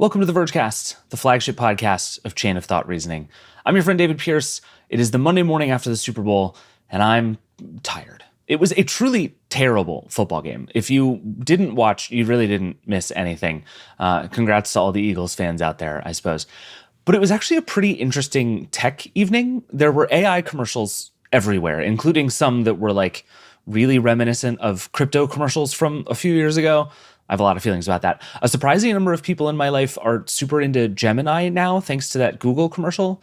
Welcome to the Vergecast, the flagship podcast of Chain of Thought Reasoning. I'm your friend David Pierce. It is the Monday morning after the Super Bowl, and I'm tired. It was a truly terrible football game. If you didn't watch, you really didn't miss anything. Congrats to all the Eagles fans out there, I suppose. But it was actually a pretty interesting tech evening. There were AI commercials everywhere, including some that were like really reminiscent of crypto commercials from a few years ago. I have a lot of feelings about that. A surprising number of people in my life are super into Gemini now, thanks to that Google commercial.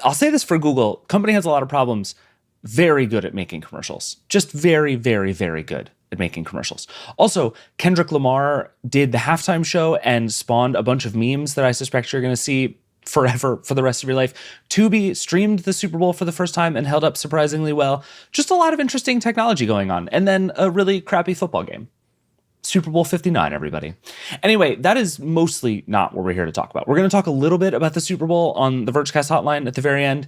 I'll say this for Google. Company has a lot of problems. Very good at making commercials. Just very, very, very good at making commercials. Also, Kendrick Lamar did the halftime show and spawned a bunch of memes that I suspect you're going to see forever for the rest of your life. Tubi streamed the Super Bowl for the first time and held up surprisingly well. Just a lot of interesting technology going on. And then a really crappy football game. Super Bowl 59, everybody. Anyway, that is mostly not what we're here to talk about. We're going to talk a little bit about the Super Bowl on the Vergecast Hotline at the very end.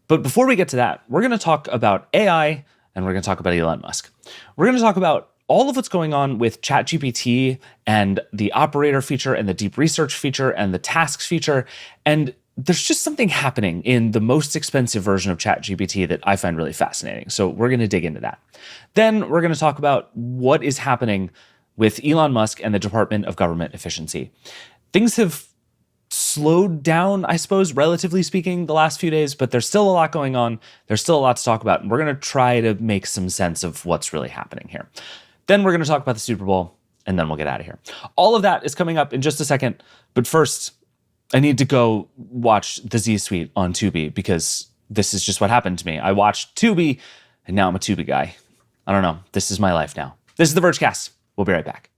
But before we get to that, we're going to talk about AI and we're going to talk about Elon Musk. We're going to talk about all of what's going on with ChatGPT and the operator feature and the deep research feature and the tasks feature. And there's just something happening in the most expensive version of ChatGPT that I find really fascinating. So we're going to dig into that. Then we're going to talk about what is happening with Elon Musk and the Department of Government Efficiency. Things have slowed down, I suppose, relatively speaking, the last few days, but there's still a lot going on. There's still a lot to talk about, and we're going to try to make some sense of what's really happening here. Then we're going to talk about the Super Bowl, and then we'll get out of here. All of that is coming up in just a second, but first, I need to go watch the Z-Suite on Tubi, because this is just what happened to me. I watched Tubi, and now I'm a Tubi guy. I don't know. This is my life now. This is the Vergecast. We'll be right back.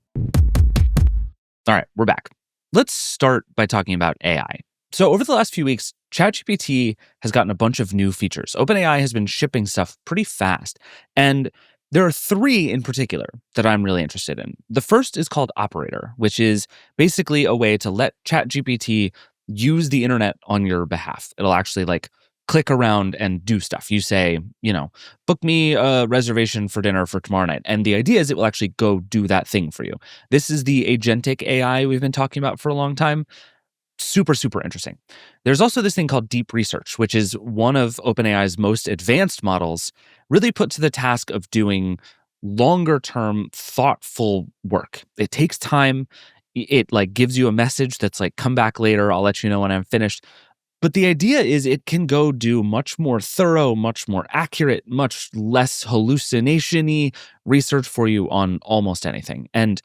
All right, we're back. Let's start by talking about AI. So over the last few weeks, ChatGPT has gotten a bunch of new features. OpenAI has been shipping stuff pretty fast. And there are three in particular that I'm really interested in. The first is called Operator, which is basically a way to let ChatGPT use the internet on your behalf. It'll actually click around and do stuff. You say, book me a reservation for dinner for tomorrow night. And the idea is it will actually go do that thing for you. This is the agentic AI we've been talking about for a long time. Super, super interesting. There's also this thing called deep research, which is one of OpenAI's most advanced models, really put to the task of doing longer term, thoughtful work. It takes time. It gives you a message that's come back later. I'll let you know when I'm finished. But the idea is it can go do much more thorough, much more accurate, much less hallucination-y research for you on almost anything. And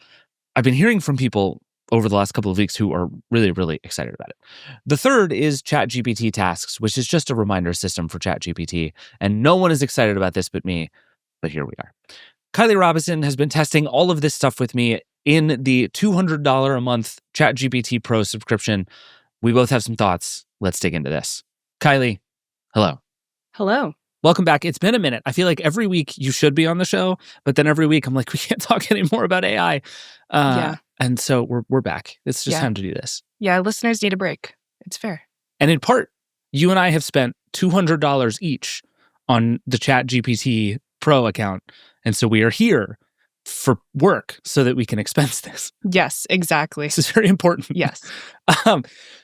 I've been hearing from people over the last couple of weeks who are really, really excited about it. The third is ChatGPT Tasks, which is just a reminder system for ChatGPT. And no one is excited about this but me, but here we are. Kylie Robison has been testing all of this stuff with me in the $200 a month ChatGPT Pro subscription. We both have some thoughts. Let's dig into this. Kylie, hello. Hello. Welcome back. It's been a minute. I feel like every week you should be on the show, but then every week I'm like, we can't talk anymore about AI. Yeah. And so we're back. It's just time to do this. Yeah, listeners need a break. It's fair. And in part, you and I have spent $200 each on the ChatGPT Pro account. And so we are here for work so that we can expense this. Yes, exactly. This is very important. Yes.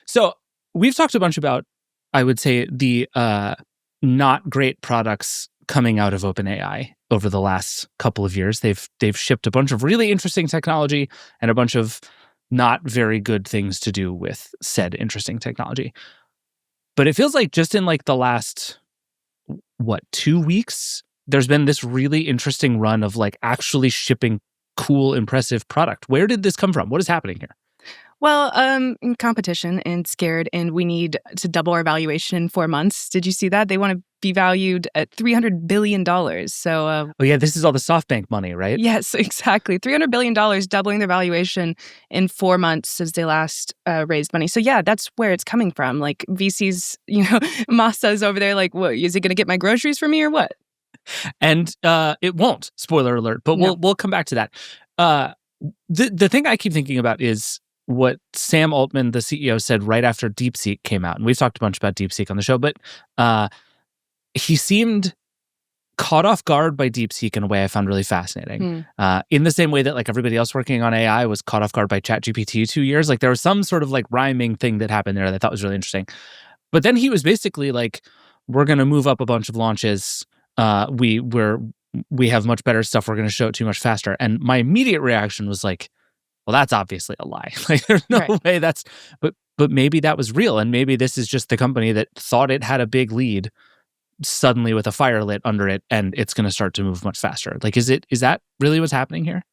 So we've talked a bunch about, I would say, the not great products coming out of OpenAI over the last couple of years. They've shipped a bunch of really interesting technology and a bunch of not very good things to do with said interesting technology. But it feels like just in the last, 2 weeks, there's been this really interesting run of actually shipping cool, impressive product. Where did this come from? What is happening here? Well, competition and scared, and we need to double our valuation in 4 months. Did you see that? They want to be valued at $300 billion. So, oh yeah, this is all the SoftBank money, right? Yes, exactly. $300 billion, doubling their valuation in 4 months since they last raised money. So yeah, that's where it's coming from. VCs, Masa's over there what, is it going to get my groceries for me or what? And it won't, spoiler alert, but we'll come back to that. The thing I keep thinking about is what Sam Altman, the CEO, said right after DeepSeek came out. And we've talked a bunch about DeepSeek on the show, but he seemed caught off guard by DeepSeek in a way I found really fascinating. In the same way that like everybody else working on AI was caught off guard by ChatGPT 2 years, like there was some sort of like rhyming thing that happened there that I thought was really interesting. But then he was basically like, we're going to move up a bunch of launches. We have much better stuff. We're going to show it to you much faster. And my immediate reaction was like, well, that's obviously a lie. Like there's no way that's, but maybe that was real. And maybe this is just the company that thought it had a big lead suddenly with a fire lit under it, and it's going to start to move much faster. Like, is that really what's happening here?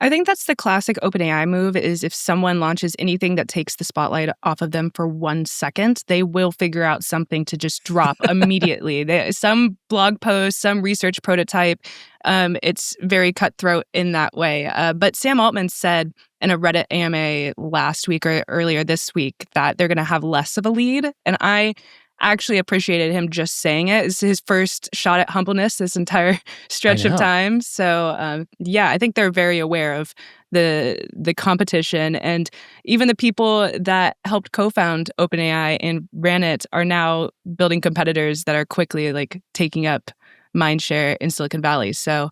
I think that's the classic OpenAI move, is if someone launches anything that takes the spotlight off of them for 1 second, they will figure out something to just drop immediately. Some blog post, some research prototype, it's very cutthroat in that way. But Sam Altman said in a Reddit AMA last week or earlier this week that they're going to have less of a lead. And I actually appreciated him just saying it. It's his first shot at humbleness this entire stretch of time. So I think they're very aware of the competition, and even the people that helped co-found OpenAI and ran it are now building competitors that are quickly like taking up mindshare in Silicon Valley. So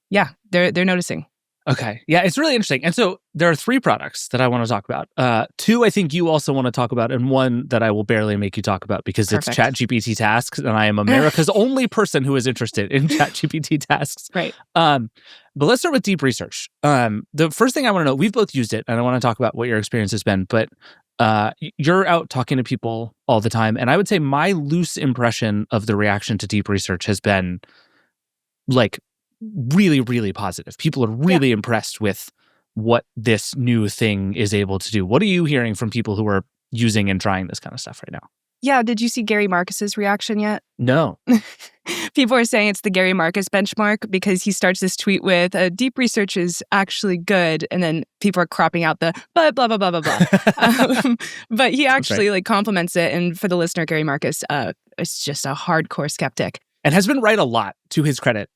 yeah, they're noticing. Okay. Yeah, it's really interesting. And so there are 3 products that I want to talk about. 2 I think you also want to talk about, and 1 that I will barely make you talk about because it's ChatGPT tasks, and I am America's only person who is interested in ChatGPT tasks. Right. But let's start with deep research. The first thing I want to know, we've both used it, and I want to talk about what your experience has been, but you're out talking to people all the time, and I would say my loose impression of the reaction to deep research has been like really, really positive. People are really impressed with what this new thing is able to do. What are you hearing from people who are using and trying this kind of stuff right now? Yeah, did you see Gary Marcus's reaction yet? No. People are saying it's the Gary Marcus benchmark because he starts this tweet with, deep research is actually good, and then people are cropping out the but blah, blah, blah, blah, blah. But he actually like compliments it, and for the listener, Gary Marcus is just a hardcore skeptic. And has been right a lot, to his credit.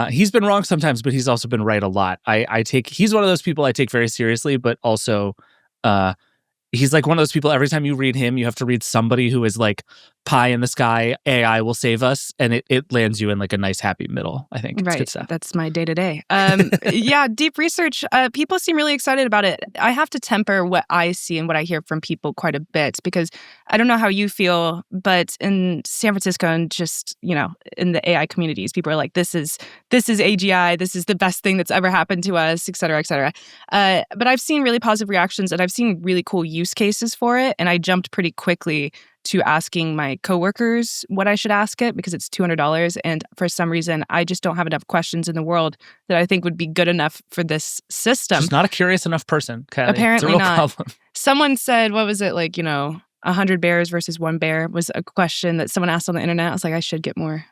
He's been wrong sometimes, but he's also been right a lot. He's one of those people I take very seriously, but also he's like one of those people, every time you read him, you have to read somebody who is like pie in the sky, AI will save us, and it lands you in like a nice happy middle, I think. It's good stuff. That's my day-to-day. Yeah, deep research, people seem really excited about it. I have to temper what I see and what I hear from people quite a bit, because I don't know how you feel, but in San Francisco and just, in the AI communities, people are like, this is AGI, this is the best thing that's ever happened to us, et cetera, et cetera. But I've seen really positive reactions, and I've seen really cool use cases for it, and I jumped pretty quickly to asking my coworkers what I should ask it because it's $200. And for some reason, I just don't have enough questions in the world that I think would be good enough for this system. Just not a curious enough person, Kylie. Apparently it's a real not. problem. Someone said, what was it, like, 100 bears versus 1 bear was a question that someone asked on the internet. I was like, I should get more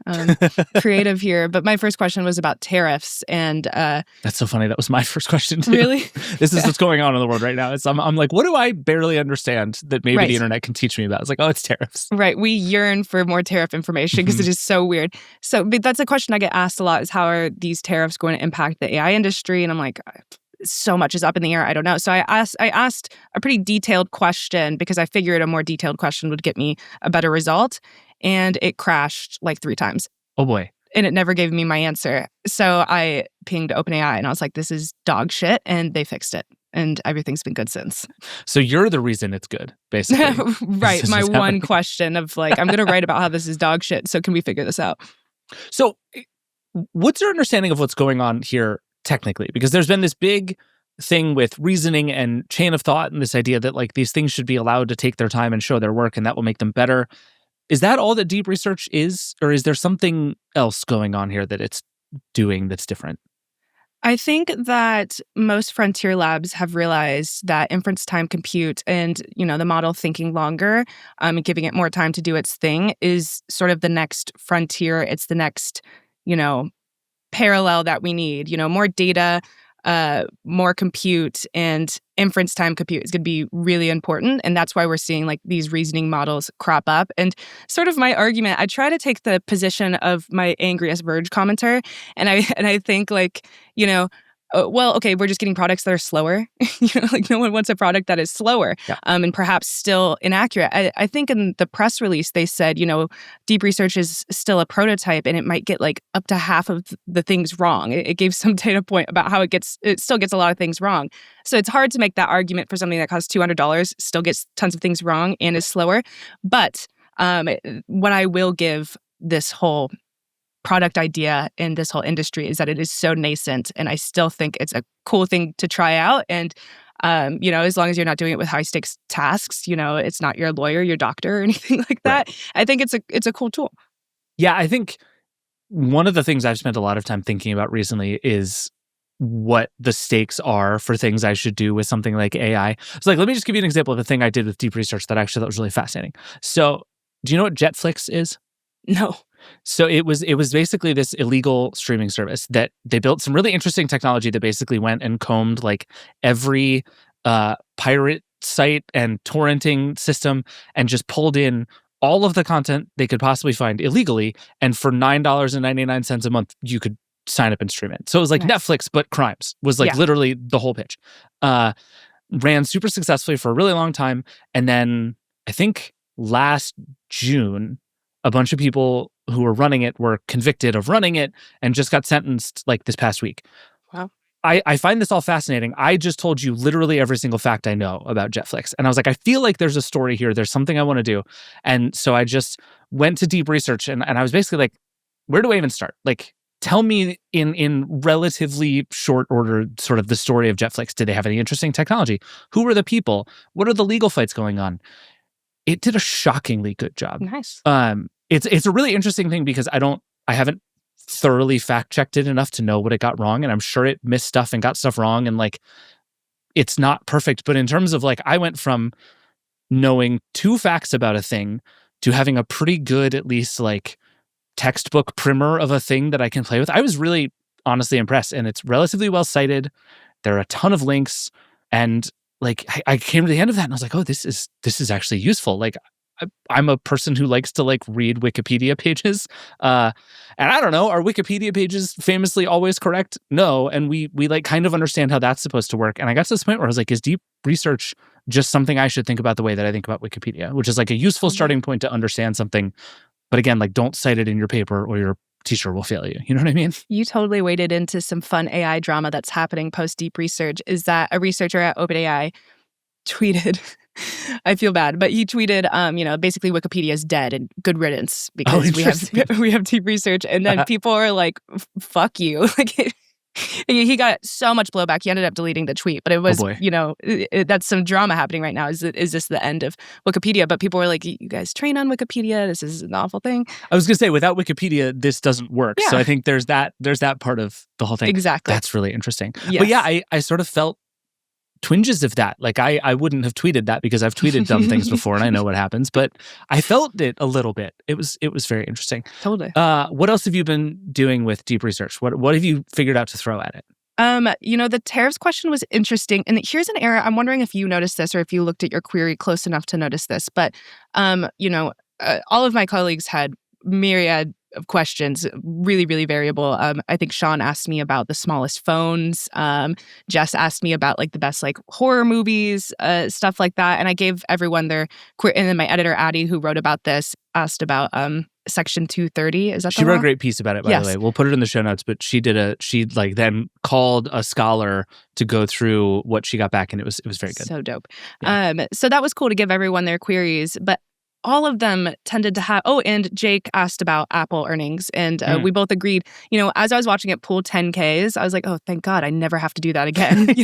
creative here. But my first question was about tariffs. And that's so funny. That was my first question too. Really? This is what's going on in the world right now. I'm like, what do I barely understand that maybe the internet can teach me about? It's like, oh, it's tariffs. Right. We yearn for more tariff information because it is so weird. But that's a question I get asked a lot, is how are these tariffs going to impact the AI industry? And I'm like, so much is up in the air. I don't know. So I asked a pretty detailed question because I figured a more detailed question would get me a better result. And it crashed like 3 times. Oh boy. And it never gave me my answer. So I pinged OpenAI and I was like, this is dog shit. And they fixed it. And everything's been good since. So you're the reason it's good, basically. Right. My one question of like, I'm going to write about how this is dog shit. So can we figure this out? So what's your understanding of what's going on here technically? Because there's been this big thing with reasoning and chain of thought and this idea that like these things should be allowed to take their time and show their work and that will make them better. Is that all that deep research is? Or is there something else going on here that it's doing that's different? I think that most frontier labs have realized that inference time compute and, the model thinking longer, giving it more time to do its thing is sort of the next frontier. It's the next, parallel that we need. More data, more compute, and inference time compute is going to be really important. And that's why we're seeing like these reasoning models crop up. And sort of my argument, I try to take the position of my angriest Verge commenter. And I think like, well, okay, we're just getting products that are slower. Like no one wants a product that is slower, Yeah. And perhaps still inaccurate. I think in the press release they said, deep research is still a prototype, and it might get like up to half of the things wrong. It gave some data point about how it still gets a lot of things wrong. So it's hard to make that argument for something that costs $200, still gets tons of things wrong and is slower. But what I will give this whole product idea in this whole industry is that it is so nascent, and I still think it's a cool thing to try out. And as long as you're not doing it with high stakes tasks, it's not your lawyer, your doctor, or anything like that. Right. I think it's a cool tool. Yeah, I think one of the things I've spent a lot of time thinking about recently is what the stakes are for things I should do with something like AI. So let me just give you an example of a thing I did with deep research that I actually thought was really fascinating. So do you know what Jetflix is? No. So it was basically this illegal streaming service that they built some really interesting technology that basically went and combed like every pirate site and torrenting system and just pulled in all of the content they could possibly find illegally. And for $9.99 a month, you could sign up and stream it. So it was like Nice. Netflix, but crimes was like literally the whole pitch. Ran super successfully for a really long time. And then I think last June, a bunch of people who were running it were convicted of running it and just got sentenced like this past week. Wow. I find this all fascinating. I just told you literally every single fact I know about Jetflix. And I was like, I feel like there's a story here. There's something I want to do. And so I just went to deep research and I was basically like, where do I even start? Like, tell me in relatively short order sort of the story of Jetflix. Did they have any interesting technology? Who were the people? What are the legal fights going on? It did a shockingly good job. Nice. It's a really interesting thing because I haven't thoroughly fact-checked it enough to know what it got wrong, and I'm sure it missed stuff and got stuff wrong, and like it's not perfect. But in terms of like, I went from knowing 2 facts about a thing to having a pretty good, at least like textbook primer of a thing that I can play with. I was really honestly impressed, and it's relatively well cited. There are a ton of links, and like I came to the end of that and I was like, oh, this is actually useful. Like I'm a person who likes to like read Wikipedia pages. And I don't know, are Wikipedia pages famously always correct? No. And we like kind of understand how that's supposed to work. And I got to this point where I was like, is deep research just something I should think about the way that I think about Wikipedia, which is like a useful starting point to understand something. But again, like don't cite it in your paper or your teacher will fail you. You know what I mean? You totally waded into some fun AI drama that's happening post deep research. Is that a researcher at OpenAI tweeted, I feel bad, but he tweeted, basically Wikipedia is dead and good riddance because we have deep research. And then people are like, fuck you. Like he got so much blowback. He ended up deleting the tweet, but it was, that's some drama happening right now. Is this the end of Wikipedia? But people were like, you guys train on Wikipedia. This is an awful thing. I was going to say, without Wikipedia, this doesn't work. Yeah. So I think there's that part of the whole thing. Exactly. That's really interesting. Yes. But yeah, I sort of felt twinges of that. Like I wouldn't have tweeted that because I've tweeted dumb things before and I know what happens, but I felt it a little bit. It was very interesting. Totally. What else have you been doing with deep research? What have you figured out to throw at it? The tariffs question was interesting. And here's an error. I'm wondering if you noticed this or if you looked at your query close enough to notice this. But, all of my colleagues had myriad of questions, really, really variable. I think Sean asked me about the smallest phones. Jess asked me about like the best like horror movies, stuff like that. And I gave everyone their and then my editor, Addie, who wrote about this, asked about Section 230. Is that she wrote a great piece about it, by the way. We'll put it in the show notes, but she then called a scholar to go through what she got back, and it was very good. So dope. Yeah. So that was cool to give everyone their queries, but all of them tended to have, and Jake asked about Apple earnings. And we both agreed, as I was watching it pull 10Ks, I was like, oh, thank God, I never have to do that again,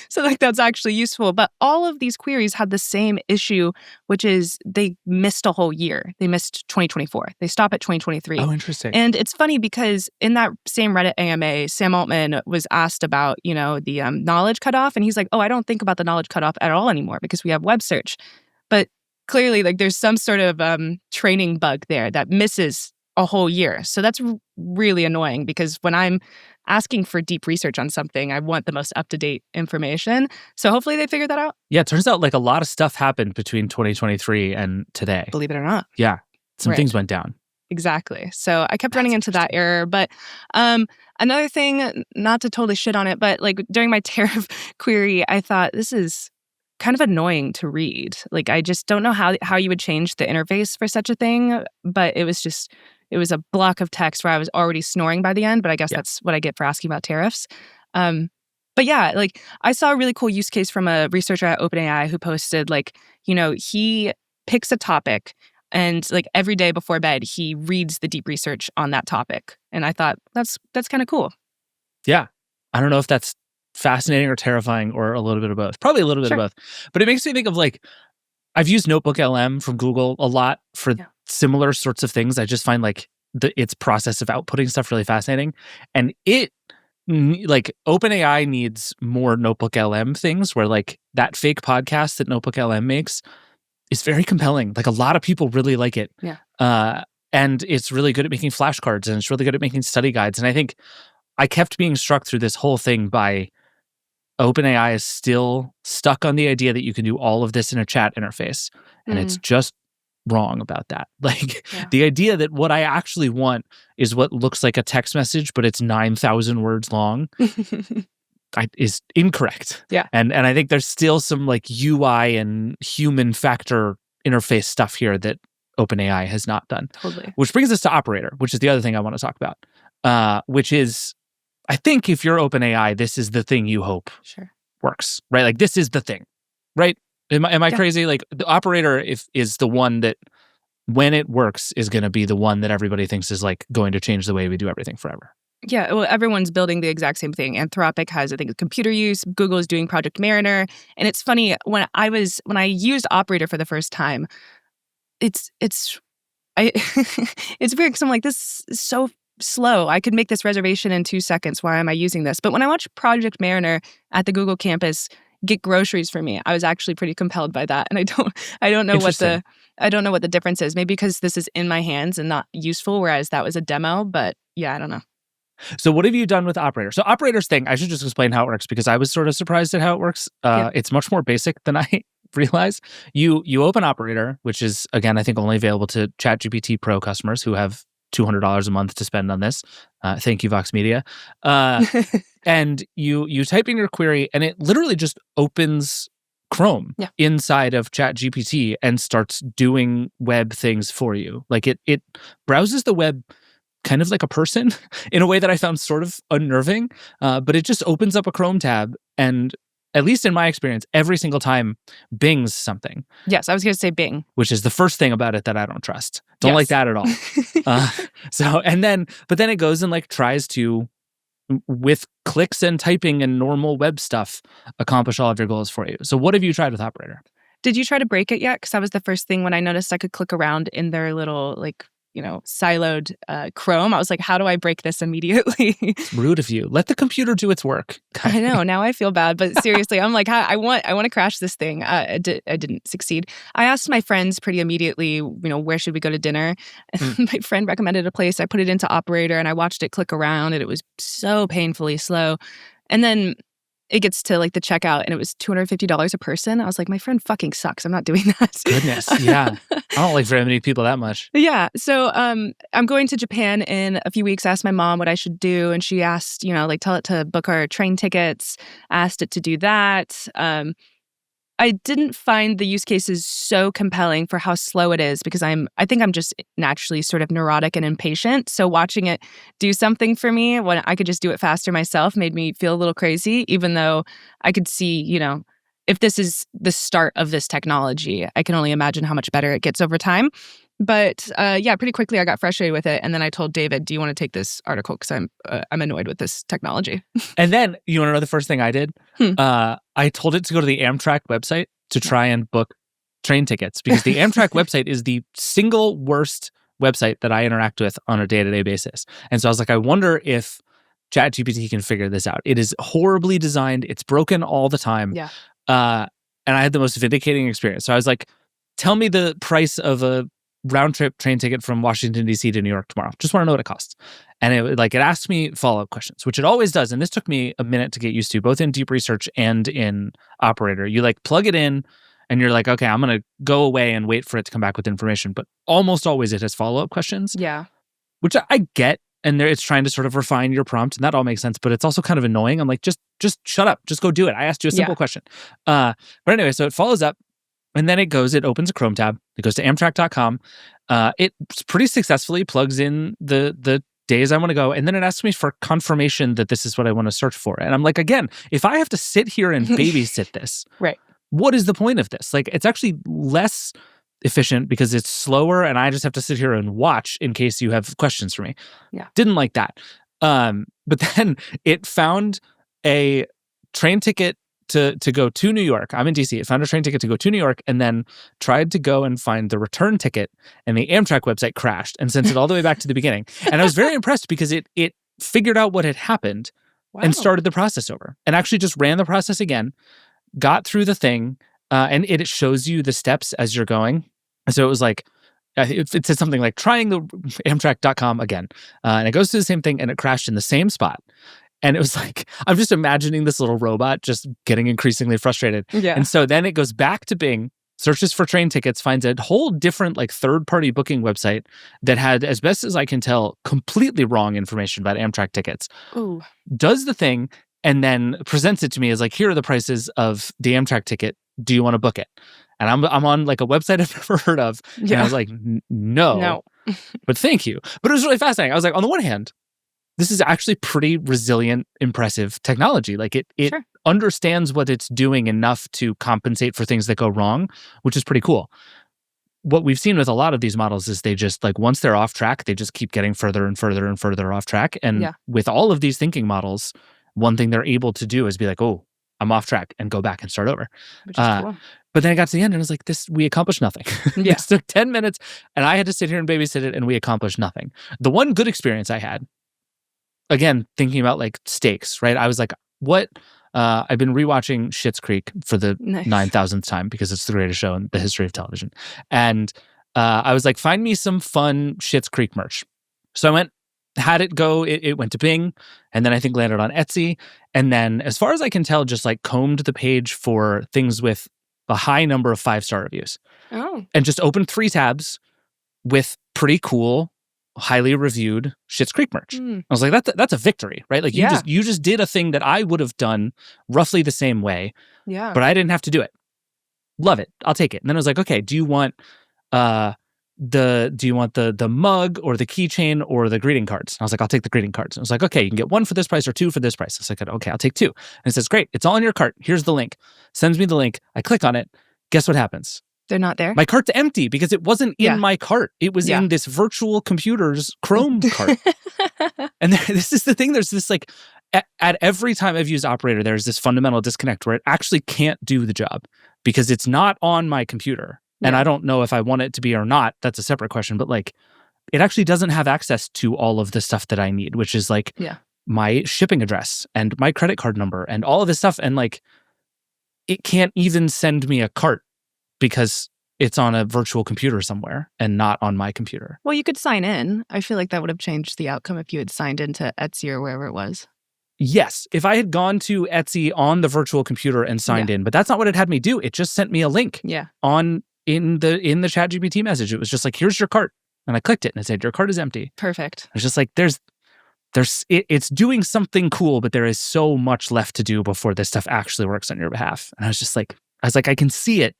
So like that's actually useful. But all of these queries had the same issue, which is they missed a whole year. They missed 2024. They stop at 2023. Oh, interesting. And it's funny because in that same Reddit AMA, Sam Altman was asked about, the knowledge cutoff. And he's like, oh, I don't think about the knowledge cutoff at all anymore because we have web search. But clearly, like there's some sort of training bug there that misses a whole year. So that's really annoying because when I'm asking for deep research on something, I want the most up-to-date information. So hopefully they figure that out. Yeah, it turns out like a lot of stuff happened between 2023 and today. Believe it or not. Yeah, some things went down. exactly. So I kept running That's into that error. But another thing, not to totally shit on it, but like during my tariff query, I thought this is kind of annoying to read. Like I just don't know how you would change the interface for such a thing. But it was a block of text where I was already snoring by the end. But I guess that's what I get for asking about tariffs. But yeah, like I saw a really cool use case from a researcher at OpenAI who posted like, he picks a topic and like every day before bed, he reads the deep research on that topic. And I thought that's kind of cool. Yeah. I don't know if that's fascinating or terrifying or a little bit of both. Probably a little bit of both. But it makes me think of like, I've used Notebook LM from Google a lot for similar sorts of things. I just find like its process of outputting stuff really fascinating. And like OpenAI needs more Notebook LM things where like that fake podcast that Notebook LM makes is very compelling. Like a lot of people really like it. Yeah. And it's really good at making flashcards and it's really good at making study guides. And I think I kept being struck through this whole thing by OpenAI is still stuck on the idea that you can do all of this in a chat interface. And it's just wrong about that. Like the idea that what I actually want is what looks like a text message, but it's 9,000 words long is incorrect. Yeah. And I think there's still some like UI and human factor interface stuff here that OpenAI has not done. Totally. Which brings us to Operator, which is the other thing I want to talk about, which is, I think if you're OpenAI, this is the thing you hope works, right? Like this is the thing, right? Am I crazy? Like the Operator is the one that when it works is going to be the one that everybody thinks is like going to change the way we do everything forever. Yeah, well, everyone's building the exact same thing. Anthropic has, I think, computer use. Google is doing Project Mariner, and it's funny when I used Operator for the first time. It's it's weird because I'm like, this is so slow. I could make this reservation in 2 seconds. Why am I using this? But when I watched Project Mariner at the Google campus get groceries for me, I was actually pretty compelled by that, and I don't know what the difference is. Maybe because this is in my hands and not useful, whereas that was a demo. But yeah, I don't know. So what have you done with Operator? So Operator's thing, I should just explain how it works because I was sort of surprised at how it works. It's much more basic than I realized. You open Operator, which is, again, I think only available to ChatGPT Pro customers who have $200 a month to spend on this. Thank you, Vox Media. And you type in your query and it literally just opens Chrome inside of ChatGPT and starts doing web things for you. Like it browses the web kind of like a person in a way that I found sort of unnerving, but it just opens up a Chrome tab and, at least in my experience, every single time bings something. Yes, I was going to say Bing. Which is the first thing about it that I don't trust. Don't like that at all. But then it goes and like tries to, with clicks and typing and normal web stuff, accomplish all of your goals for you. So what have you tried with Operator? Did you try to break it yet? Because that was the first thing when I noticed I could click around in their little like, siloed Chrome. I was like, how do I break this immediately? It's rude of you. Let the computer do its work. I know. Now I feel bad. But seriously, I'm like, I want to crash this thing. I didn't succeed. I asked my friends pretty immediately, where should we go to dinner? And my friend recommended a place. I put it into Operator and I watched it click around and it was so painfully slow. And then it gets to like the checkout and it was $250 a person. I was like, my friend fucking sucks. I'm not doing that. Goodness. Yeah. I don't like very many people that much. Yeah. So I'm going to Japan in a few weeks. I asked my mom what I should do. And she asked, tell it to book our train tickets, asked it to do that. I didn't find the use cases so compelling for how slow it is because I think I'm just naturally sort of neurotic and impatient. So watching it do something for me when I could just do it faster myself made me feel a little crazy, even though I could see, if this is the start of this technology, I can only imagine how much better it gets over time. But pretty quickly I got frustrated with it. And then I told David, do you want to take this article? Because I'm annoyed with this technology. And then, you want to know the first thing I did? I told it to go to the Amtrak website to try and book train tickets because the Amtrak website is the single worst website that I interact with on a day-to-day basis. And so I was like, I wonder if ChatGPT can figure this out. It is horribly designed. It's broken all the time. Yeah. And I had the most vindicating experience. So I was like, tell me the price of a round-trip train ticket from Washington, D.C. to New York tomorrow. Just want to know what it costs. And it asked me follow-up questions, which it always does. And this took me a minute to get used to, both in deep research and in Operator. You plug it in, and you're like, okay, I'm going to go away and wait for it to come back with information. But almost always it has follow-up questions. Yeah. Which I get. And it's trying to sort of refine your prompt, and that all makes sense. But it's also kind of annoying. I'm like, just shut up. Just go do it. I asked you a simple question. But anyway, so it follows up, and then it opens a Chrome tab. It goes to Amtrak.com. It pretty successfully plugs in the days I want to go, and then it asks me for confirmation that this is what I want to search for. And I'm like, again, if I have to sit here and babysit this, right? What is the point of this? Like, it's actually less efficient because it's slower, and I just have to sit here and watch in case you have questions for me. Yeah. Didn't like that. But then it found a train ticket to go to New York. I'm in DC. It found a train ticket to go to New York, and then tried to go and find the return ticket, and the Amtrak website crashed and sent it all the way back to the beginning. And I was very impressed because it figured out what had happened and started the process over, and actually just ran the process again, got through the thing, and it shows you the steps as you're going. So it was like, it said something like trying the Amtrak.com again. And it goes to the same thing, and it crashed in the same spot. And it was like, I'm just imagining this little robot just getting increasingly frustrated. Yeah. And so then it goes back to Bing, searches for train tickets, finds a whole different like third-party booking website that had, as best as I can tell, completely wrong information about Amtrak tickets. Ooh. Does the thing, and then presents it to me as like, here are the prices of the Amtrak ticket. Do you want to book it? And I'm on like a website I've never heard of. And I was like, no. But thank you. But it was really fascinating. I was like, on the one hand, this is actually pretty resilient, impressive technology. Like it Sure. understands what it's doing enough to compensate for things that go wrong, which is pretty cool. What we've seen with a lot of these models is they just like, once they're off track, they just keep getting further and further and further off track. And with all of these thinking models, one thing they're able to do is be like, oh, I'm off track, and go back and start over. Which is cool. But then I got to the end and I was like, we accomplished nothing. Yeah. This took 10 minutes and I had to sit here and babysit it, and we accomplished nothing. The one good experience I had, again, thinking about like stakes, right? I was like, what? I've been rewatching Schitt's Creek for the 9,000th time because it's the greatest show in the history of television. And I was like, find me some fun Schitt's Creek merch. So I went, had it go, it went to Bing, and then I think landed on Etsy. And then, as far as I can tell, just like combed the page for things with a high number of 5-star reviews. Oh. And just opened 3 tabs with pretty cool, highly reviewed Schitt's Creek merch. I was like, that's a victory, right? Like you just did a thing that I would have done roughly the same way. Yeah. But I didn't have to do it. Love it. I'll take it. And then I was like, okay, do you want the mug or the keychain or the greeting cards? And I was like, I'll take the greeting cards. And I was like, okay, you can get 1 for this price or 2 for this price. I was like, okay, I'll take 2. And it says, great, it's all in your cart. Here's the link. Sends me the link. I click on it. Guess what happens? They're not there? My cart's empty because it wasn't in my cart. It was in this virtual computer's Chrome cart. And this is the thing. There's this like, at every time I've used Operator, there's this fundamental disconnect where it actually can't do the job because it's not on my computer. And I don't know if I want it to be or not. That's a separate question. But like, it actually doesn't have access to all of the stuff that I need, which is like my shipping address and my credit card number and all of this stuff. And like, it can't even send me a cart because it's on a virtual computer somewhere and not on my computer. Well, you could sign in. I feel like that would have changed the outcome if you had signed into Etsy or wherever it was. Yes, if I had gone to Etsy on the virtual computer and signed in, but that's not what it had me do. It just sent me a link in the ChatGPT message. It was just like, here's your cart. And I clicked it and it said, your cart is empty. Perfect. It's just like, it's doing something cool, but there is so much left to do before this stuff actually works on your behalf. And I was like, I can see it,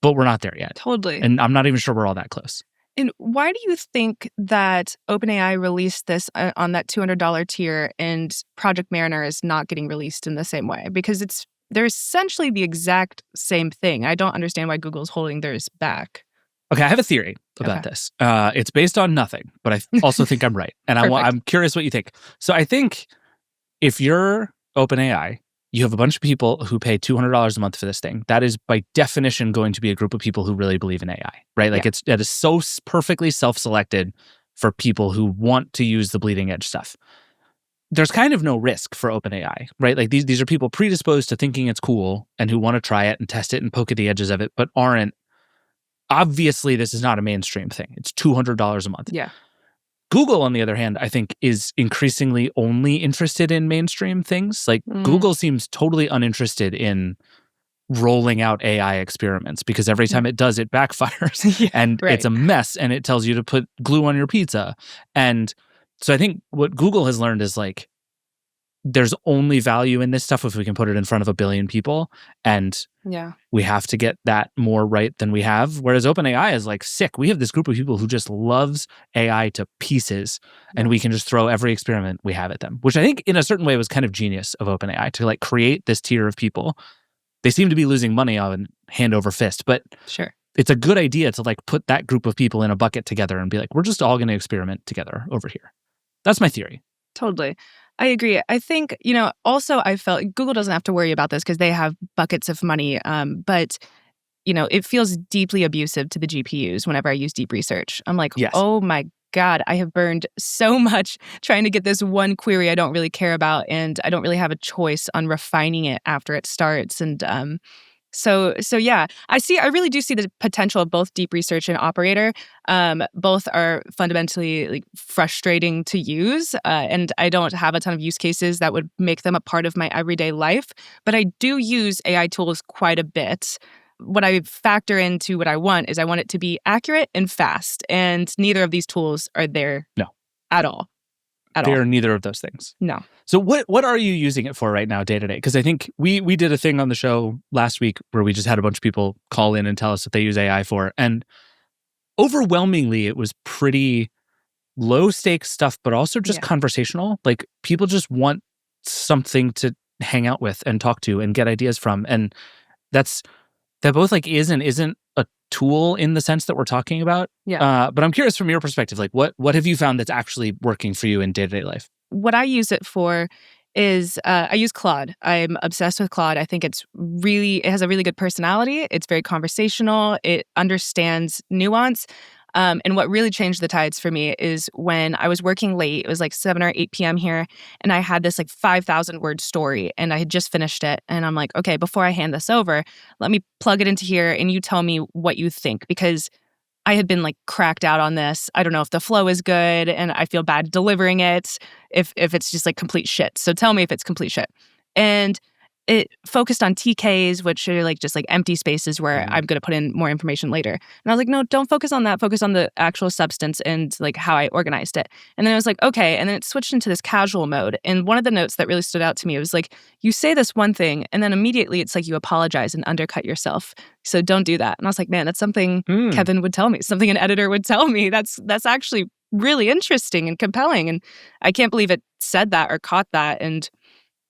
but we're not there yet. Totally. And I'm not even sure we're all that close. And why do you think that OpenAI released this on that $200 tier and Project Mariner is not getting released in the same way? Because they're essentially the exact same thing. I don't understand why Google's holding theirs back. Okay, I have a theory about this. It's based on nothing, but I also think I'm right. And I'm curious what you think. So I think if you're OpenAI, you have a bunch of people who pay $200 a month for this thing. That is by definition going to be a group of people who really believe in AI, right? Like it is so perfectly self-selected for people who want to use the bleeding edge stuff. There's kind of no risk for OpenAI, right? Like these are people predisposed to thinking it's cool and who want to try it and test it and poke at the edges of it, but aren't. Obviously, this is not a mainstream thing. It's $200 a month. Yeah. Google, on the other hand, I think is increasingly only interested in mainstream things. Like Google seems totally uninterested in rolling out AI experiments because every time it does, it backfires Yeah, and right. it's a mess and it tells you to put glue on your pizza. And so I think what Google has learned is like, there's only value in this stuff if we can put it in front of 1 billion people. And Yeah. we have to get that more right than we have. Whereas OpenAI is like sick. We have this group of people who just loves AI to pieces, and we can just throw every experiment we have at them, which I think in a certain way was kind of genius of OpenAI to like create this tier of people. They seem to be losing money on hand over fist, but Sure. it's a good idea to like put that group of people in a bucket together and be like, we're just all going to experiment together over here. That's my theory. Totally. I agree. I think, also I felt Google doesn't have to worry about this because they have buckets of money. But, it feels deeply abusive to the GPUs whenever I use deep research. I'm like, Yes. oh my God, I have burned so much trying to get this one query I don't really care about. And I don't really have a choice on refining it after it starts. And So yeah, I really do see the potential of both deep research and operator. Both are fundamentally like frustrating to use, and I don't have a ton of use cases that would make them a part of my everyday life. But I do use AI tools quite a bit. What I factor into what I want is I want it to be accurate and fast, and neither of these tools are there. No. At all. They're neither of those things. No. So what are you using it for right now, day to day? Because I think we did a thing on the show last week where we just had a bunch of people call in and tell us what they use AI for. And overwhelmingly, it was pretty low stakes stuff, but also just conversational. Like people just want something to hang out with and talk to and get ideas from. And that both like is and isn't a tool in the sense that we're talking about. Yeah. But I'm curious from your perspective, like what have you found that's actually working for you in day-to-day life? What I use it for is I use Claude. I'm obsessed with Claude. I think it has a really good personality. It's very conversational. It understands nuance. And what really changed the tides for me is when I was working late, it was like 7 or 8 p.m. here, and I had this like 5,000 word story, and I had just finished it. And I'm like, okay, before I hand this over, let me plug it into here, and you tell me what you think, because I had been like cracked out on this. I don't know if the flow is good, and I feel bad delivering it if it's just like complete shit. So tell me if it's complete shit. And it focused on TKs, which are like just like empty spaces where I'm going to put in more information later. And I was like, no, don't focus on that. Focus on the actual substance and like how I organized it. And then I was like, okay. And then it switched into this casual mode. And one of the notes that really stood out to me was like, you say this one thing, and then immediately it's like you apologize and undercut yourself. So don't do that. And I was like, man, that's something Kevin would tell me, something an editor would tell me. That's actually really interesting and compelling. And I can't believe it said that or caught that. And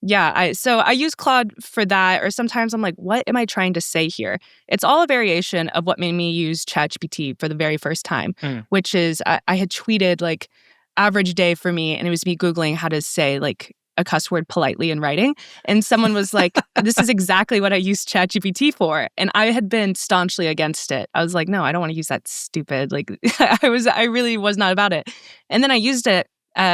yeah, I use Claude for that, or sometimes I'm like, what am I trying to say here? It's all a variation of what made me use ChatGPT for the very first time, which is I had tweeted like average day for me, and it was me Googling how to say like a cuss word politely in writing. And someone was like, this is exactly what I used ChatGPT for. And I had been staunchly against it. I was like, no, I don't want to use that stupid. Like I really was not about it. And then I used it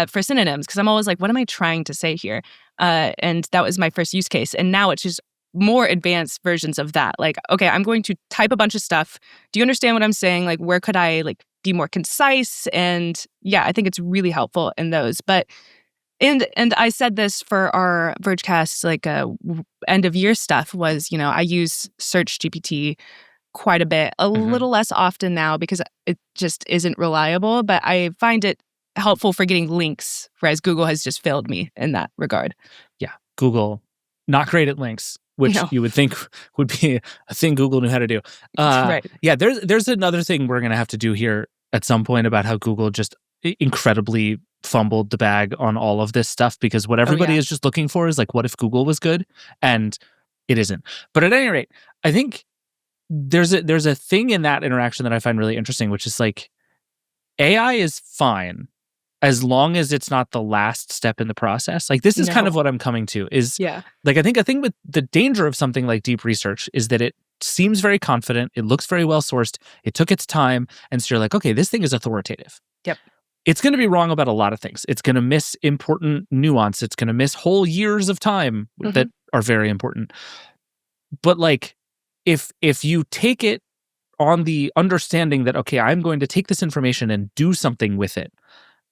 for synonyms, because I'm always like, what am I trying to say here? And that was my first use case. And now it's just more advanced versions of that. Like, okay, I'm going to type a bunch of stuff. Do you understand what I'm saying? Like, where could I like be more concise? And yeah, I think it's really helpful in those. But and I said this for our Vergecast like end of year stuff was, I use Search GPT quite a bit, a little less often now because it just isn't reliable. But I find it helpful for getting links, whereas Google has just failed me in that regard. Yeah, Google, not great at links, which you would think would be a thing Google knew how to do. Right. Yeah, there's another thing we're going to have to do here at some point about how Google just incredibly fumbled the bag on all of this stuff, because what everybody is just looking for is like, what if Google was good? And it isn't. But at any rate, I think there's a thing in that interaction that I find really interesting, which is like, AI is fine as long as it's not the last step in the process. Like, this is kind of what I'm coming to is, like, I think a thing with the danger of something like deep research is that it seems very confident. It looks very well sourced. It took its time. And so you're like, okay, this thing is authoritative. Yep. It's going to be wrong about a lot of things. It's going to miss important nuance. It's going to miss whole years of time that are very important. But like, if you take it on the understanding that, okay, I'm going to take this information and do something with it,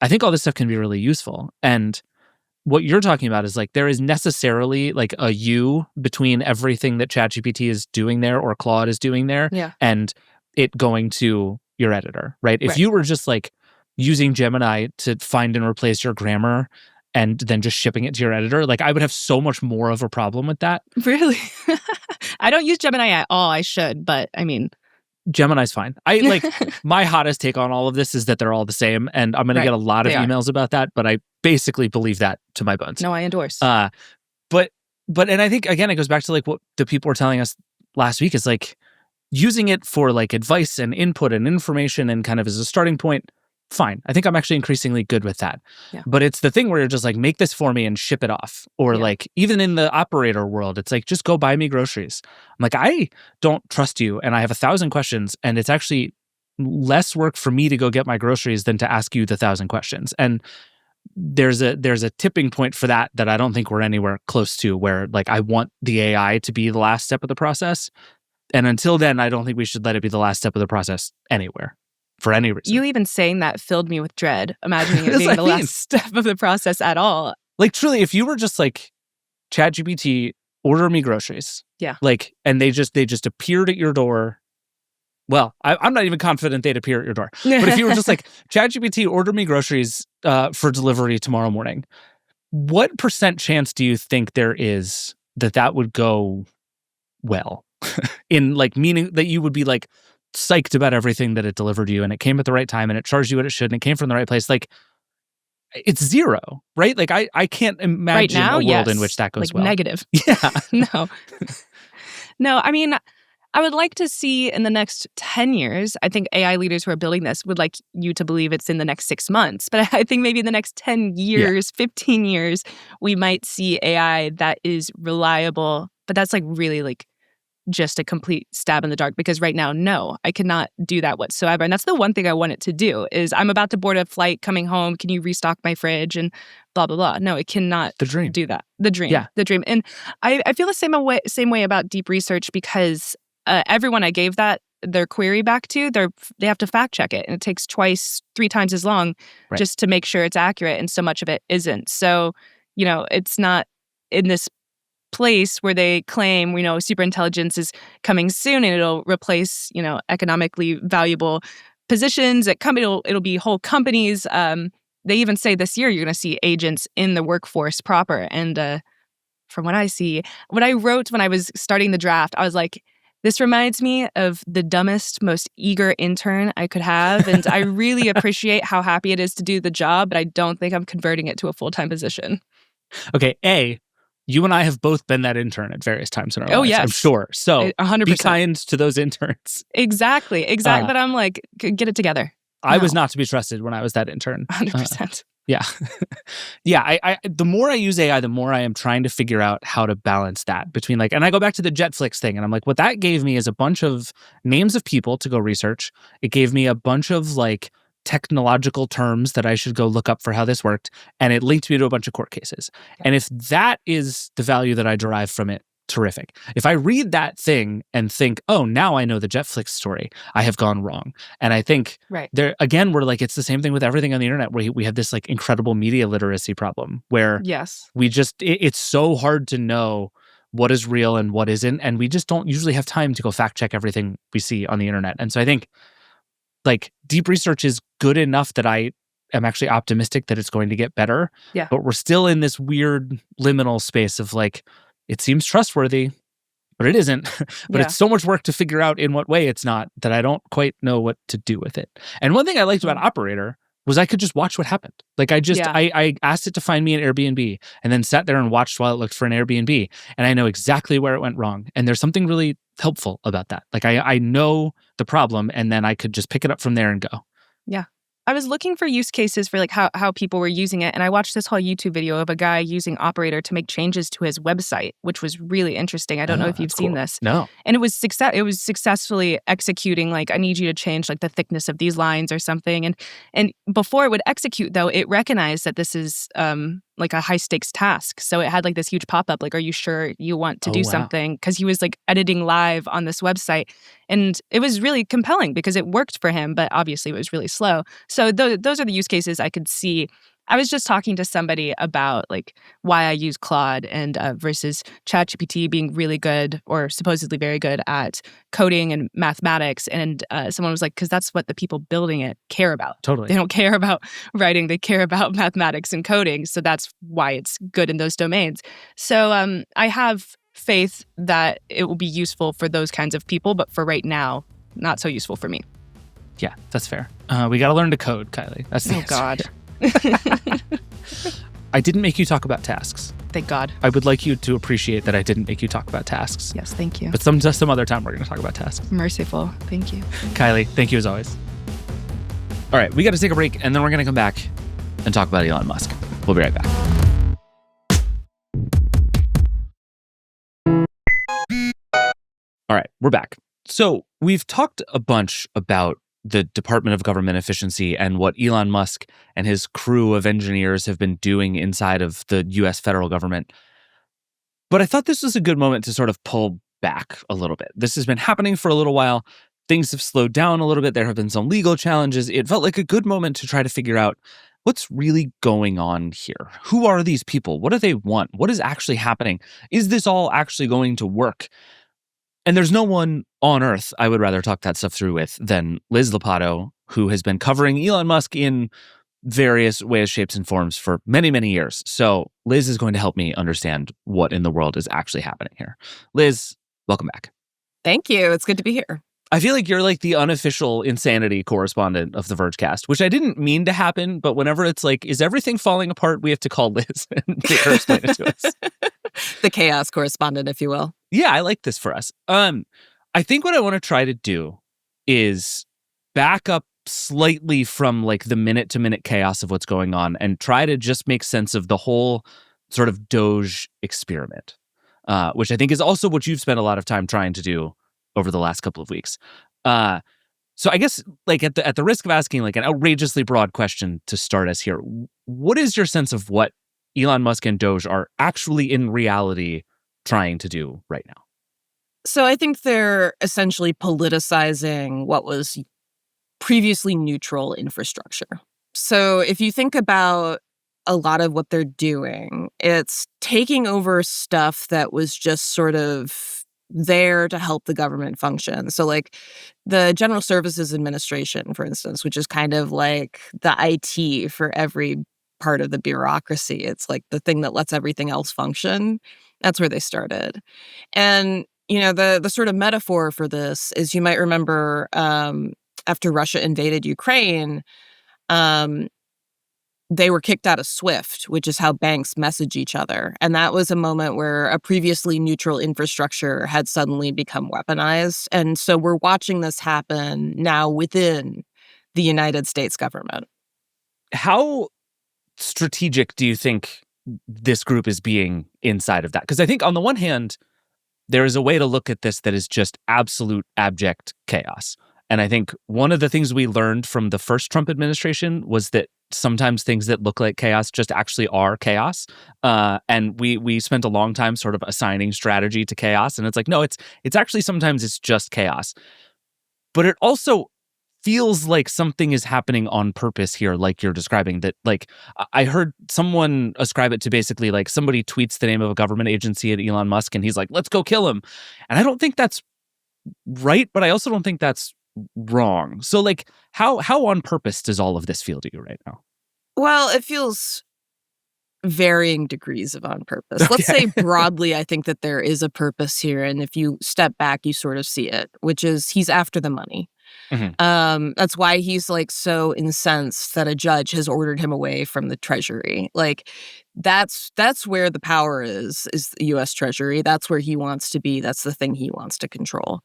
I think all this stuff can be really useful. And what you're talking about is like there is necessarily like a you between everything that ChatGPT is doing there or Claude is doing there and it going to your editor, right? If you were just like using Gemini to find and replace your grammar and then just shipping it to your editor, like I would have so much more of a problem with that. Really? I don't use Gemini at all. I should, but I mean, Gemini's fine. I like my hottest take on all of this is that they're all the same, and I'm going to get a lot of emails about that, but I basically believe that to my bones. No, I endorse. But and I think again it goes back to like what the people were telling us last week is like using it for like advice and input and information and kind of as a starting point. Fine. I think I'm actually increasingly good with that. Yeah. But it's the thing where you're just like, make this for me and ship it off. Or like, even in the operator world, it's like, just go buy me groceries. I'm like, I don't trust you and I have 1,000 questions and it's actually less work for me to go get my groceries than to ask you the 1,000 questions. And there's a tipping point for that I don't think we're anywhere close to where like I want the AI to be the last step of the process. And until then, I don't think we should let it be the last step of the process anywhere. For any reason. You even saying that filled me with dread, imagining it being the last step of the process at all. Like truly, if you were just like, ChatGPT, order me groceries. Yeah. Like, and they just appeared at your door. Well, I'm not even confident they'd appear at your door. But if you were just like, ChatGPT, order me groceries for delivery tomorrow morning, what % chance do you think there is that would go well? In like meaning that you would be like, psyched about everything that it delivered you and it came at the right time and it charged you what it should and it came from the right place. Like it's zero, right? Like I can't imagine right now, a world in which that goes like well. Negative. Yeah. No, I mean, I would like to see in the next 10 years, I think AI leaders who are building this would like you to believe it's in the next 6 months. But I think maybe in the next 10 years, 15 years, we might see AI that is reliable. But that's like really like just a complete stab in the dark because right now, no, I cannot do that whatsoever. And that's the one thing I want it to do is I'm about to board a flight coming home. Can you restock my fridge and blah, blah, blah. No, it cannot do that. The dream. Yeah. The dream. And I feel the same way about deep research because everyone I gave their query back to, they have to fact check it. And it takes 3 times as long just to make sure it's accurate. And so much of it isn't. So, it's not in this place where they claim, superintelligence is coming soon and it'll replace, economically valuable positions at company. It'll be whole companies. They even say this year you're going to see agents in the workforce proper. And from what I see, what I wrote when I was starting the draft, I was like, this reminds me of the dumbest, most eager intern I could have. And I really appreciate how happy it is to do the job, but I don't think I'm converting it to a full-time position. Okay, you and I have both been that intern at various times in our lives, yes. I'm sure. So 100%. Be kind to those interns. Exactly. But I'm like, get it together. I was not to be trusted when I was that intern. 100%. Yeah. I the more I use AI, the more I am trying to figure out how to balance that between like, and I go back to the Jetflix thing and I'm like, what that gave me is a bunch of names of people to go research. It gave me a bunch of like technological terms that I should go look up for how this worked. And it linked me to a bunch of court cases. Okay. And if that is the value that I derive from it, terrific. If I read that thing and think, oh, now I know the Jetflix story, I have gone wrong. And I think there, again, we're like, it's the same thing with everything on the internet where we have this like incredible media literacy problem where we just, it's so hard to know what is real and what isn't. And we just don't usually have time to go fact check everything we see on the internet. And so I think like deep research is good enough that I am actually optimistic that it's going to get better. Yeah. But we're still in this weird liminal space of like, it seems trustworthy, but it isn't. But it's so much work to figure out in what way it's not that I don't quite know what to do with it. And one thing I liked about Operator was I could just watch what happened. Like I asked it to find me an Airbnb and then sat there and watched while it looked for an Airbnb. And I know exactly where it went wrong. And there's something really helpful about that. Like I know the problem and then I could just pick it up from there and go. Yeah. I was looking for use cases for like how people were using it. And I watched this whole YouTube video of a guy using Operator to make changes to his website, which was really interesting. I don't know if you've seen this. No. And it was successfully executing, like, I need you to change like the thickness of these lines or something. And before it would execute, though, it recognized that this is like a high stakes task. So it had like this huge pop-up, like, are you sure you want to do something? Because he was like editing live on this website. And it was really compelling because it worked for him, but obviously it was really slow. So those are the use cases I could see I was just talking to somebody about like why I use Claude and versus ChatGPT being really good or supposedly very good at coding and mathematics. And someone was like, because that's what the people building it care about. Totally. They don't care about writing. They care about mathematics and coding. So that's why it's good in those domains. So I have faith that it will be useful for those kinds of people. But for right now, not so useful for me. Yeah, that's fair. We got to learn to code, Kylie. That's the answer. God. I didn't make you talk about tasks. Thank God. I would like you to appreciate that I didn't make you talk about tasks. Yes, thank you. But some other time we're going to talk about tasks. Merciful. Thank you. Kylie, thank you as always. All right, we got to take a break, and then we're going to come back and talk about Elon Musk. We'll be right back. All right, we're back. So we've talked a bunch about the Department of Government Efficiency and what Elon Musk and his crew of engineers have been doing inside of the U.S. federal government. But I thought this was a good moment to sort of pull back a little bit. This has been happening for a little while. Things have slowed down a little bit. There have been some legal challenges. It felt like a good moment to try to figure out what's really going on here. Who are these people? What do they want? What is actually happening? Is this all actually going to work? And there's no one on earth I would rather talk that stuff through with than Liz Lopatto, who has been covering Elon Musk in various ways, shapes, and forms for many, many years. So Liz is going to help me understand what in the world is actually happening here. Liz, welcome back. Thank you. It's good to be here. I feel like you're like the unofficial insanity correspondent of the Vergecast, which I didn't mean to happen, but whenever it's like, is everything falling apart? We have to call Liz and make her explain it to us. The chaos correspondent, if you will. Yeah, I like this for us. I think what I want to try to do is back up slightly from like the minute to minute chaos of what's going on and try to just make sense of the whole sort of Doge experiment, which I think is also what you've spent a lot of time trying to do over the last couple of weeks. So I guess like at the risk of asking like an outrageously broad question to start us here, what is your sense of what Elon Musk and Doge are actually in reality trying to do right now? So I think they're essentially politicizing what was previously neutral infrastructure. So if you think about a lot of what they're doing, it's taking over stuff that was just sort of there to help the government function. So like the General Services Administration, for instance, which is kind of like the IT for every part of the bureaucracy. It's like the thing that lets everything else function. That's where they started. And, you know, the sort of metaphor for this is you might remember after Russia invaded Ukraine, they were kicked out of SWIFT, which is how banks message each other. And that was a moment where a previously neutral infrastructure had suddenly become weaponized. And so we're watching this happen now within the United States government. How strategic do you think this group is being inside of that? Because I think on the one hand, there is a way to look at this that is just absolute abject chaos. And I think one of the things we learned from the first Trump administration was that sometimes things that look like chaos just actually are chaos. And we spent a long time sort of assigning strategy to chaos. And it's like, no, it's actually sometimes it's just chaos. But it also feels like something is happening on purpose here, like you're describing that. Like I heard someone ascribe it to basically like somebody tweets the name of a government agency at Elon Musk and he's like, let's go kill him. And I don't think that's right, but I also don't think that's wrong. So like how on purpose does all of this feel to you right now? Well, it feels varying degrees of on purpose. Okay. Let's say broadly, I think that there is a purpose here. And if you step back, you sort of see it, which is he's after the money. Mm-hmm. That's why he's like so incensed that a judge has ordered him away from the Treasury. Like that's where the power is the U.S. Treasury. That's where he wants to be. That's the thing he wants to control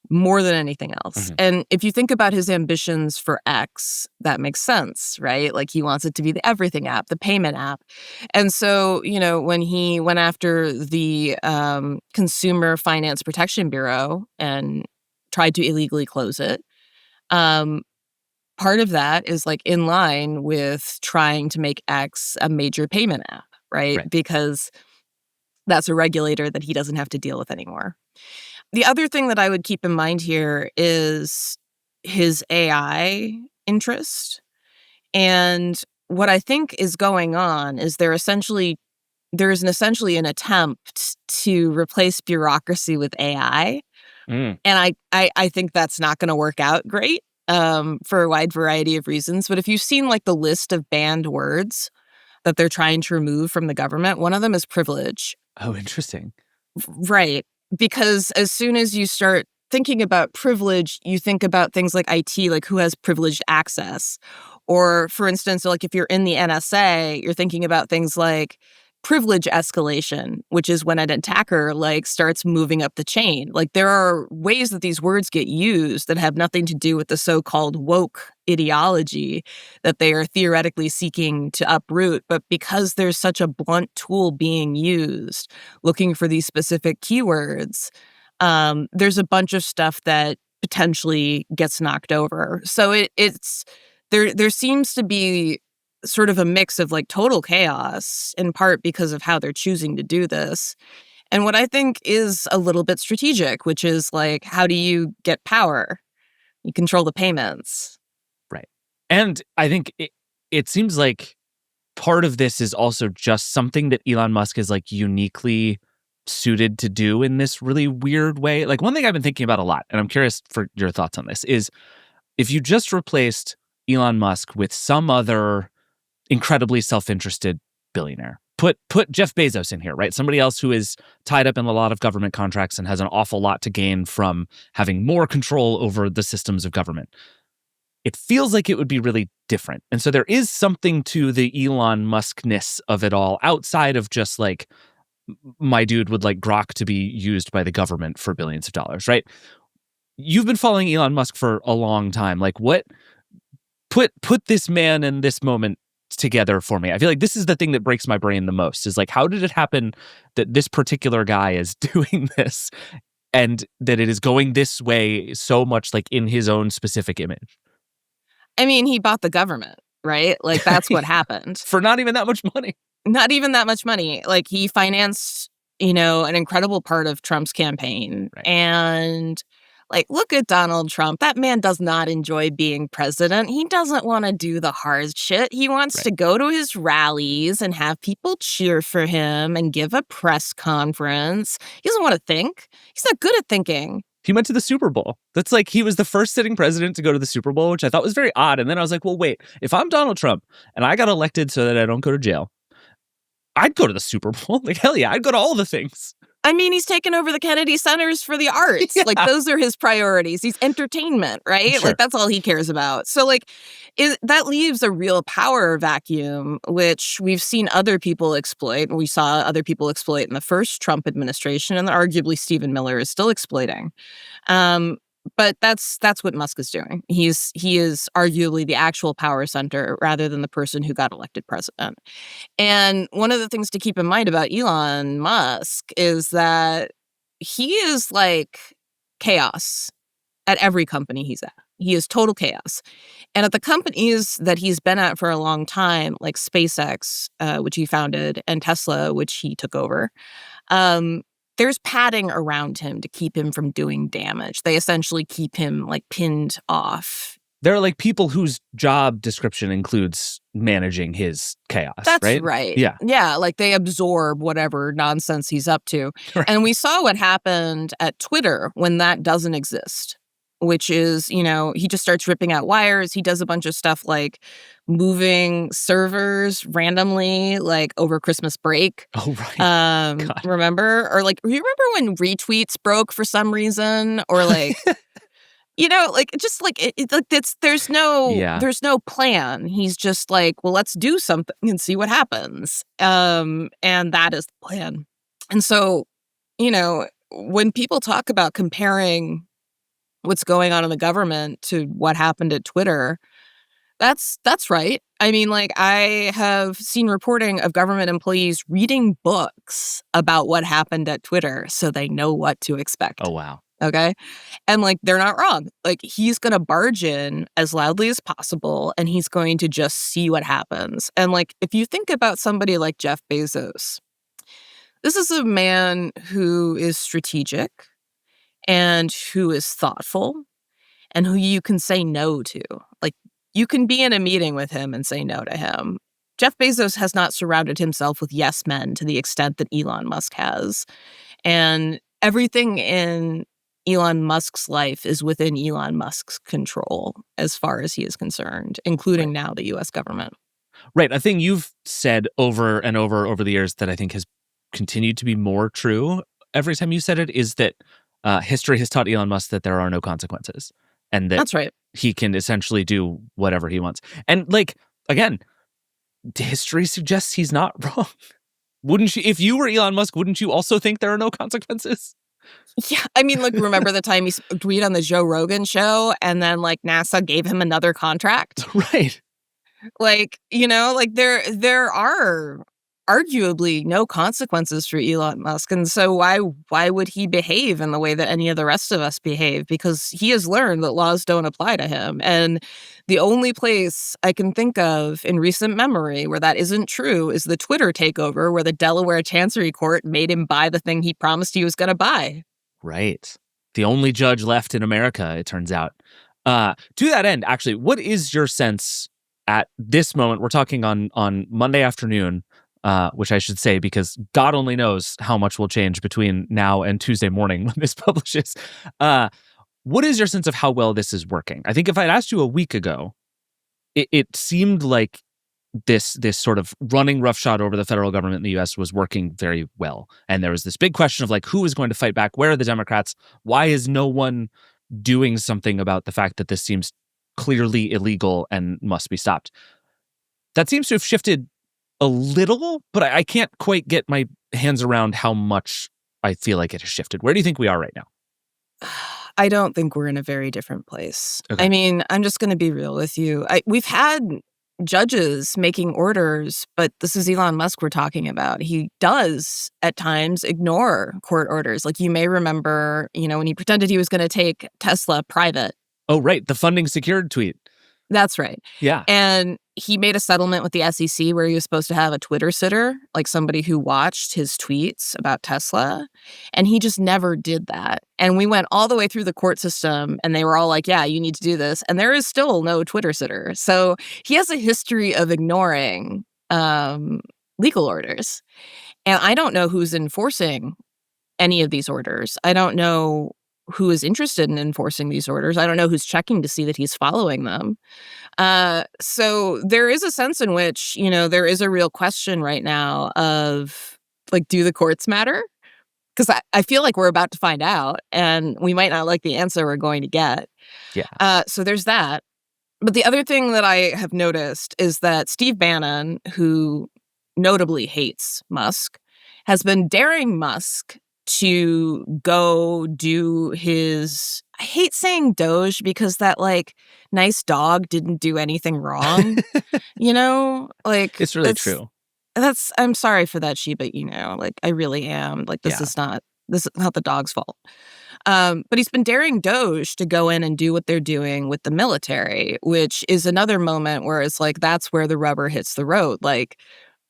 more than anything else. Mm-hmm. And if you think about his ambitions for X, that makes sense, right? Like he wants it to be the everything app, the payment app. And so, you know, when he went after the Consumer Finance Protection Bureau and tried to illegally close it, part of that is like in line with trying to make X a major payment app, right? Because that's a regulator that he doesn't have to deal with anymore. The other thing that I would keep in mind here is his AI interest. And what I think is going on is there is essentially an attempt to replace bureaucracy with AI. Mm. And I think that's not going to work out great for a wide variety of reasons. But if you've seen like the list of banned words that they're trying to remove from the government, one of them is privilege. Oh, interesting. Right. Because as soon as you start thinking about privilege, you think about things like IT, like who has privileged access. Or, for instance, like if you're in the NSA, you're thinking about things like privilege escalation, which is when an attacker like starts moving up the chain. Like there are ways that these words get used that have nothing to do with the so-called woke ideology that they are theoretically seeking to uproot. But because there's such a blunt tool being used, looking for these specific keywords, there's a bunch of stuff that potentially gets knocked over. So it's there seems to be sort of a mix of like total chaos, in part because of how they're choosing to do this. And what I think is a little bit strategic, which is like, how do you get power? You control the payments. Right. And I think it seems like part of this is also just something that Elon Musk is like uniquely suited to do in this really weird way. Like one thing I've been thinking about a lot, and I'm curious for your thoughts on this, is if you just replaced Elon Musk with some other incredibly self-interested billionaire. Put Jeff Bezos in here, right? Somebody else who is tied up in a lot of government contracts and has an awful lot to gain from having more control over the systems of government. It feels like it would be really different. And so there is something to the Elon Musk-ness of it all outside of just like, my dude would like Grok to be used by the government for billions of dollars, right? You've been following Elon Musk for a long time. Like what put this man in this moment together for me. I feel like this is the thing that breaks my brain the most, is like, how did it happen that this particular guy is doing this and that it is going this way so much like in his own specific image? I mean, he bought the government, right? Like that's what happened. For not even that much money. Not even that much money. Like he financed, an incredible part of Trump's campaign. Right. And like, look at Donald Trump. That man does not enjoy being president. He doesn't want to do the hard shit. He wants to go to his rallies and have people cheer for him and give a press conference. He doesn't want to think. He's not good at thinking. He went to the Super Bowl. That's like, he was the first sitting president to go to the Super Bowl, which I thought was very odd. And then I was like, well, wait, if I'm Donald Trump and I got elected so that I don't go to jail, I'd go to the Super Bowl. Like, hell yeah, I'd go to all the things. I mean, he's taken over the Kennedy Centers for the arts. Yeah. Like, those are his priorities. He's entertainment, right? Sure. Like, that's all he cares about. So, like, that leaves a real power vacuum, which we've seen other people exploit. And we saw other people exploit in the first Trump administration, and arguably Stephen Miller is still exploiting. But that's what Musk is doing. He is arguably the actual power center rather than the person who got elected president. And one of the things to keep in mind about Elon Musk is that he is like chaos at every company he's at. He is total chaos. And at the companies that he's been at for a long time, like SpaceX, which he founded, and Tesla, which he took over, there's padding around him to keep him from doing damage. They essentially keep him like pinned off. There are like people whose job description includes managing his chaos. That's right. right. Yeah. Yeah. Like they absorb whatever nonsense he's up to. Right. And we saw what happened at Twitter when that doesn't exist, which is, he just starts ripping out wires. He does a bunch of stuff like moving servers randomly, like over Christmas break. Oh, right. Remember? Or like, you remember when retweets broke for some reason? Or like, there's no plan. He's just like, well, let's do something and see what happens. And that is the plan. And so, when people talk about comparing what's going on in the government to what happened at Twitter, that's right. I mean, like, I have seen reporting of government employees reading books about what happened at Twitter so they know what to expect. Oh, wow. Okay. And like, they're not wrong. Like, he's going to barge in as loudly as possible and he's going to just see what happens. And like, if you think about somebody like Jeff Bezos, this is a man who is strategic and who is thoughtful and who you can say no to. Like, you can be in a meeting with him and say no to him. Jeff Bezos has not surrounded himself with yes men to the extent that Elon Musk has. And everything in Elon Musk's life is within Elon Musk's control as far as he is concerned, including now the U.S. government. Right. A thing you've said over and over the years that I think has continued to be more true every time you said it is that history has taught Elon Musk that there are no consequences and that That's right. he can essentially do whatever he wants. And again, history suggests he's not wrong. Wouldn't you, if you were Elon Musk, wouldn't you also think there are no consequences? Yeah. I mean, remember the time he tweeted on the Joe Rogan show and then NASA gave him another contract? Right. There are arguably no consequences for Elon Musk. And so why would he behave in the way that any of the rest of us behave? Because he has learned that laws don't apply to him. And the only place I can think of in recent memory where that isn't true is the Twitter takeover, where the Delaware Chancery Court made him buy the thing he promised he was going to buy. Right. The only judge left in America, it turns out. To that end, actually, what is your sense at this moment? We're talking on Monday afternoon, which I should say because God only knows how much will change between now and Tuesday morning when this publishes. What is your sense of how well this is working? I think if I'd asked you a week ago, it seemed like this sort of running roughshod over the federal government in the U.S. was working very well. And there was this big question of who is going to fight back? Where are the Democrats? Why is no one doing something about the fact that this seems clearly illegal and must be stopped? That seems to have shifted a little, but I can't quite get my hands around how much I feel like it has shifted. Where do you think we are right now? I don't think we're in a very different place. Okay. I mean, I'm just going to be real with you. We've had judges making orders, but this is Elon Musk we're talking about. He does at times ignore court orders. You may remember, when he pretended he was going to take Tesla private. Oh, right. The funding secured tweet. That's right. Yeah. And he made a settlement with the SEC where he was supposed to have a Twitter sitter, somebody who watched his tweets about Tesla. And he just never did that. And we went all the way through the court system and they were all like, yeah, you need to do this. And there is still no Twitter sitter. So he has a history of ignoring legal orders. And I don't know who's enforcing any of these orders. I don't know who is interested in enforcing these orders. I don't know who's checking to see that he's following them. So there is a sense in which, there is a real question right now of, do the courts matter? Because I feel like we're about to find out, and we might not like the answer we're going to get. Yeah. So there's that. But the other thing that I have noticed is that Steve Bannon, who notably hates Musk, has been daring Musk to go do his, I hate saying Doge because that nice dog didn't do anything wrong. It's really true. I'm sorry for that, Sheba, I really am. This is not the dog's fault. But he's been daring Doge to go in and do what they're doing with the military, which is another moment where it's that's where the rubber hits the road.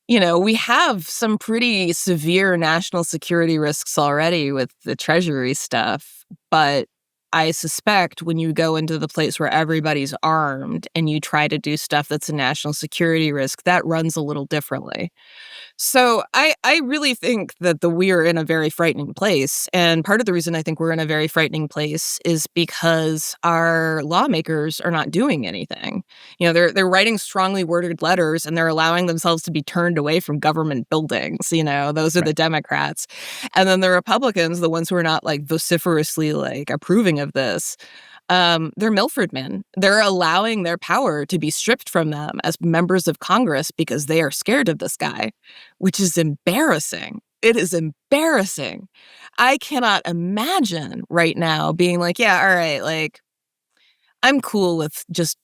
We have some pretty severe national security risks already with the Treasury stuff, but I suspect when you go into the place where everybody's armed and you try to do stuff that's a national security risk, that runs a little differently. So I really think that we are in a very frightening place. And part of the reason I think we're in a very frightening place is because our lawmakers are not doing anything. They're writing strongly worded letters and they're allowing themselves to be turned away from government buildings. Those are the Democrats. And then the Republicans, the ones who are not vociferously approving of this, they're Milford men. They're allowing their power to be stripped from them as members of Congress because they are scared of this guy, which is embarrassing. It is embarrassing. I cannot imagine right now being yeah, all right, I'm cool with just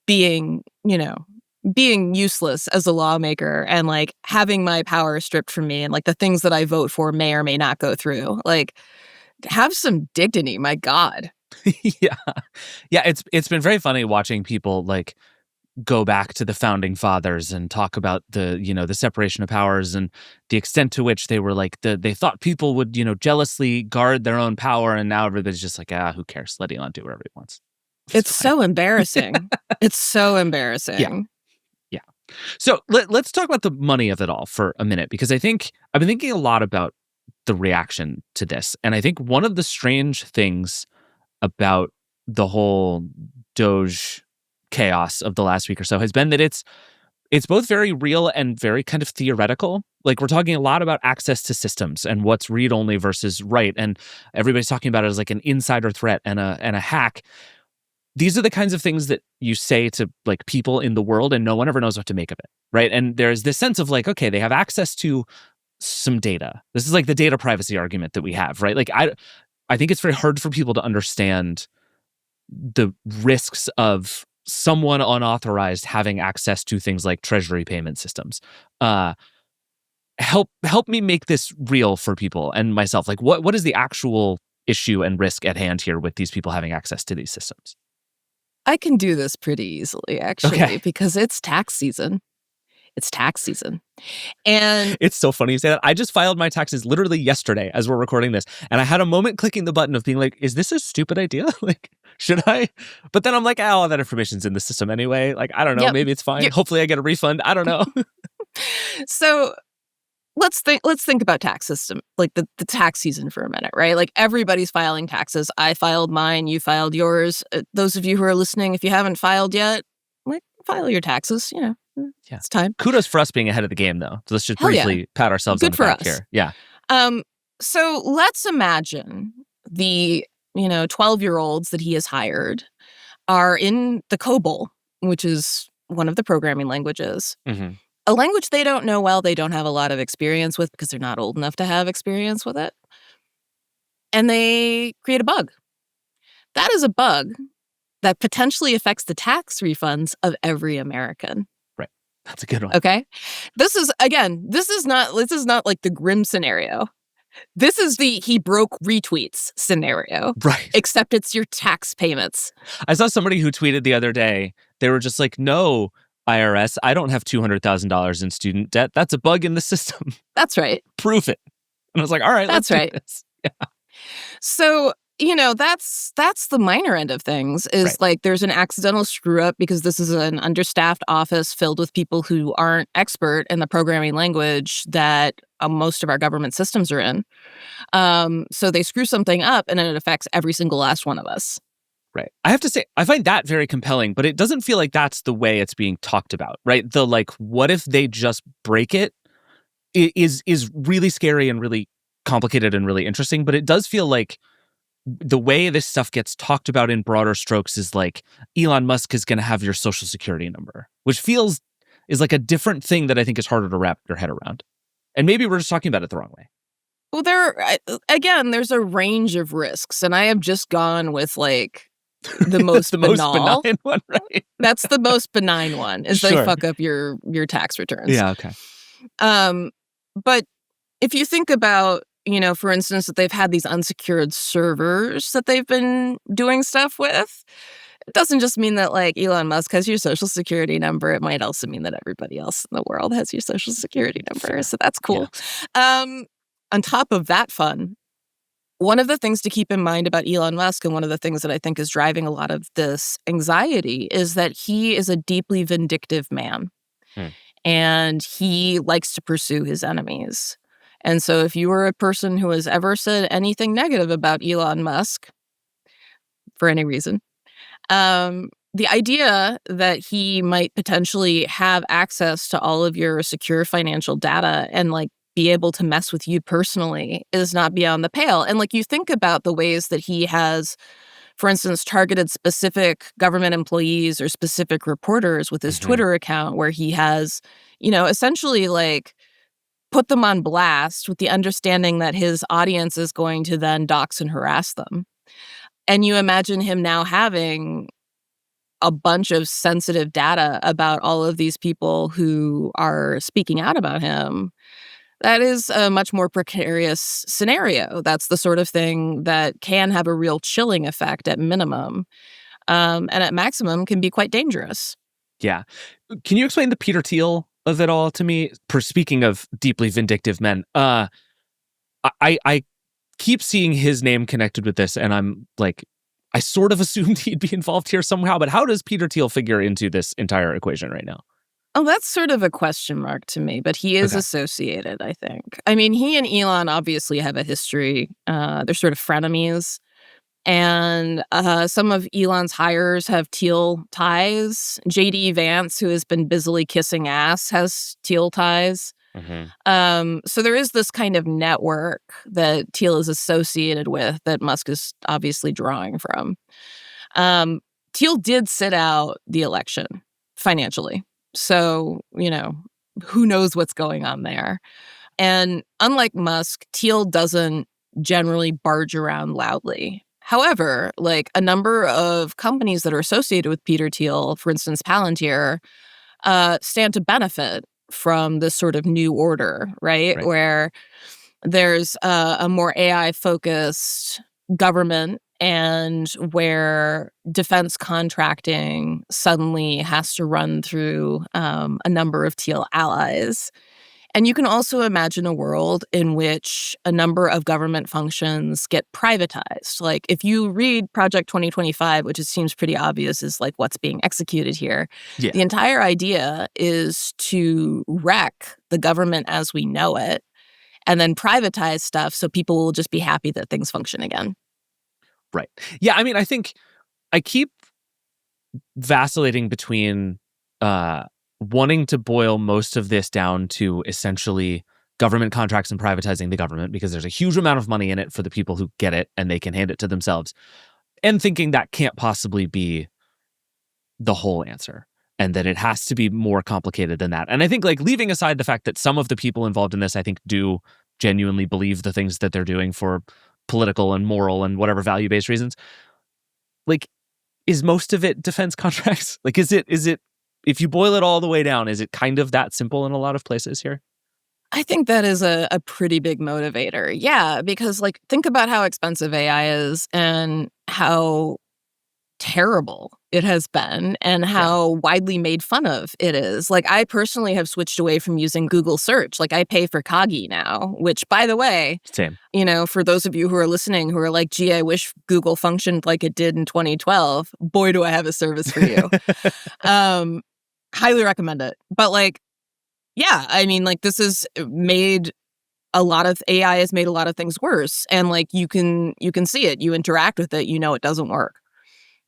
being useless as a lawmaker and having my power stripped from me and the things that I vote for may or may not go through. Have some dignity, my God. Yeah. It's been very funny watching people go back to the founding fathers and talk about the separation of powers and the extent to which they were they thought people would jealously guard their own power, and now everybody's just who cares? Let Elon do whatever he wants. It's so embarrassing. It's so embarrassing. Yeah. So let's talk about the money of it all for a minute, because I think I've been thinking a lot about the reaction to this. And I think one of the strange things about the whole Doge chaos of the last week or so has been that it's both very real and very kind of theoretical. Like, we're talking a lot about access to systems and what's read-only versus write. And everybody's talking about it as like an insider threat and a hack. These are the kinds of things that you say to like people in the world and no one ever knows what to make of it, right? And there's this sense of like, okay, they have access to some data. This is like the data privacy argument that we have, right? Like, I think it's very hard for people to understand the risks of someone unauthorized having access to things like treasury payment systems. Help me make this real for people and myself. Like, what is the actual issue and risk at hand here with these people having access to these systems? I can do this pretty easily, actually, because it's tax season. It's tax season. And it's so funny you say that. I just filed my taxes literally yesterday as we're recording this. And I had a moment clicking the button of being like, is this a stupid idea? Like, should I? But then I'm like, all that information's in the system anyway. Like, I don't know. Maybe it's fine. Hopefully I get a refund. I don't know. So let's think about tax system, like the tax season for a minute, right? Like, everybody's filing taxes. I filed mine. You filed yours. Those of you who are listening, if you haven't filed yet, like, file your taxes. It's time. Kudos for us being ahead of the game, though. So let's just briefly pat ourselves on the back here. Yeah. So let's imagine the 12-year-olds that he has hired are in the COBOL, which is one of the programming languages. Mm-hmm. A language they don't know well, they don't have a lot of experience with because they're not old enough to have experience with it. And they create a bug. That is a bug that potentially affects the tax refunds of every American. Right. That's a good one. Okay. This is not like the grim scenario. This is the he broke retweets scenario. Right. Except it's your tax payments. I saw somebody who tweeted the other day, they were just like, no, IRS, I don't have $200,000 in student debt. That's a bug in the system. That's right. Prove it. And I was like, all right, that's let's right. do this. Yeah. So, that's the minor end of things is right. Like, there's an accidental screw up because this is an understaffed office filled with people who aren't expert in the programming language that most of our government systems are in. So they screw something up and it affects every single last one of us. Right. I have to say, I find that very compelling, but it doesn't feel like that's the way it's being talked about, right? The like, what if they just break it is really scary and really complicated and really interesting, but it does feel like the way this stuff gets talked about in broader strokes is like Elon Musk is going to have your social security number, which is like a different thing that I think is harder to wrap your head around. And maybe we're just talking about it the wrong way. Well, there's a range of risks, and I have just gone with like the most most benign one, right? That's the most benign one, is Sure. they fuck up your tax returns. Yeah, okay. But if you think about, for instance, that they've had these unsecured servers that they've been doing stuff with, it doesn't just mean that like Elon Musk has your social security number. It might also mean that everybody else in the world has your social security number. Fair. So that's cool. Yeah. On top of that fun, one of the things to keep in mind about Elon Musk, and one of the things that I think is driving a lot of this anxiety, is that he is a deeply vindictive man. And he likes to pursue his enemies. And so if you are a person who has ever said anything negative about Elon Musk, for any reason, the idea that he might potentially have access to all of your secure financial data and like be able to mess with you personally is not beyond the pale. And like, you think about the ways that he has, for instance, targeted specific government employees or specific reporters with his Twitter account, where he has, essentially like put them on blast with the understanding that his audience is going to then dox and harass them. And you imagine him now having a bunch of sensitive data about all of these people who are speaking out about him. That is a much more precarious scenario. That's the sort of thing that can have a real chilling effect at minimum, and at maximum can be quite dangerous. Yeah. Can you explain the Peter Thiel of it all to me? Speaking of deeply vindictive men, I keep seeing his name connected with this, and I'm like, I sort of assumed he'd be involved here somehow, but how does Peter Thiel figure into this entire equation right now? Oh, that's sort of a question mark to me, but he is Okay. associated, I think. I mean, he and Elon obviously have a history. They're sort of frenemies. And some of Elon's hires have Thiel ties. J.D. Vance, who has been busily kissing ass, has Thiel ties. So there is this kind of network that Thiel is associated with that Musk is obviously drawing from. Thiel did sit out the election financially. So, who knows what's going on there. And unlike Musk, Thiel doesn't generally barge around loudly. However, like a number of companies that are associated with Peter Thiel, for instance, Palantir, stand to benefit from this sort of new order, right? Where there's a more AI-focused government and where defense contracting suddenly has to run through a number of Thiel allies. And you can also imagine a world in which a number of government functions get privatized. Like if you read Project 2025, which it seems pretty obvious is like what's being executed here, the entire idea is to wreck the government as we know it and then privatize stuff so people will just be happy that things function again. Right. Yeah, I mean, I think I keep vacillating between wanting to boil most of this down to essentially government contracts and privatizing the government because there's a huge amount of money in it for the people who get it and they can hand it to themselves, and thinking that can't possibly be the whole answer and that it has to be more complicated than that. And I think like leaving aside the fact that some of the people involved in this, I think, do genuinely believe the things that they're doing for political and moral and whatever value-based reasons, like, is most of it defense contracts? Like, is it if you boil it all the way down, is it kind of that simple in a lot of places here? I think that is a pretty big motivator. Yeah, because like think about how expensive AI is and how terrible it has been and how widely made fun of it is. Like I personally have switched away from using Google search. Like I pay for Kagi now, which by the way, same. For those of you who are listening who are like, gee, I wish Google functioned like it did in 2012. Boy, do I have a service for you. Highly recommend it. But like, yeah, I mean, like this has made AI has made a lot of things worse. And like you can see it, you interact with it, it doesn't work.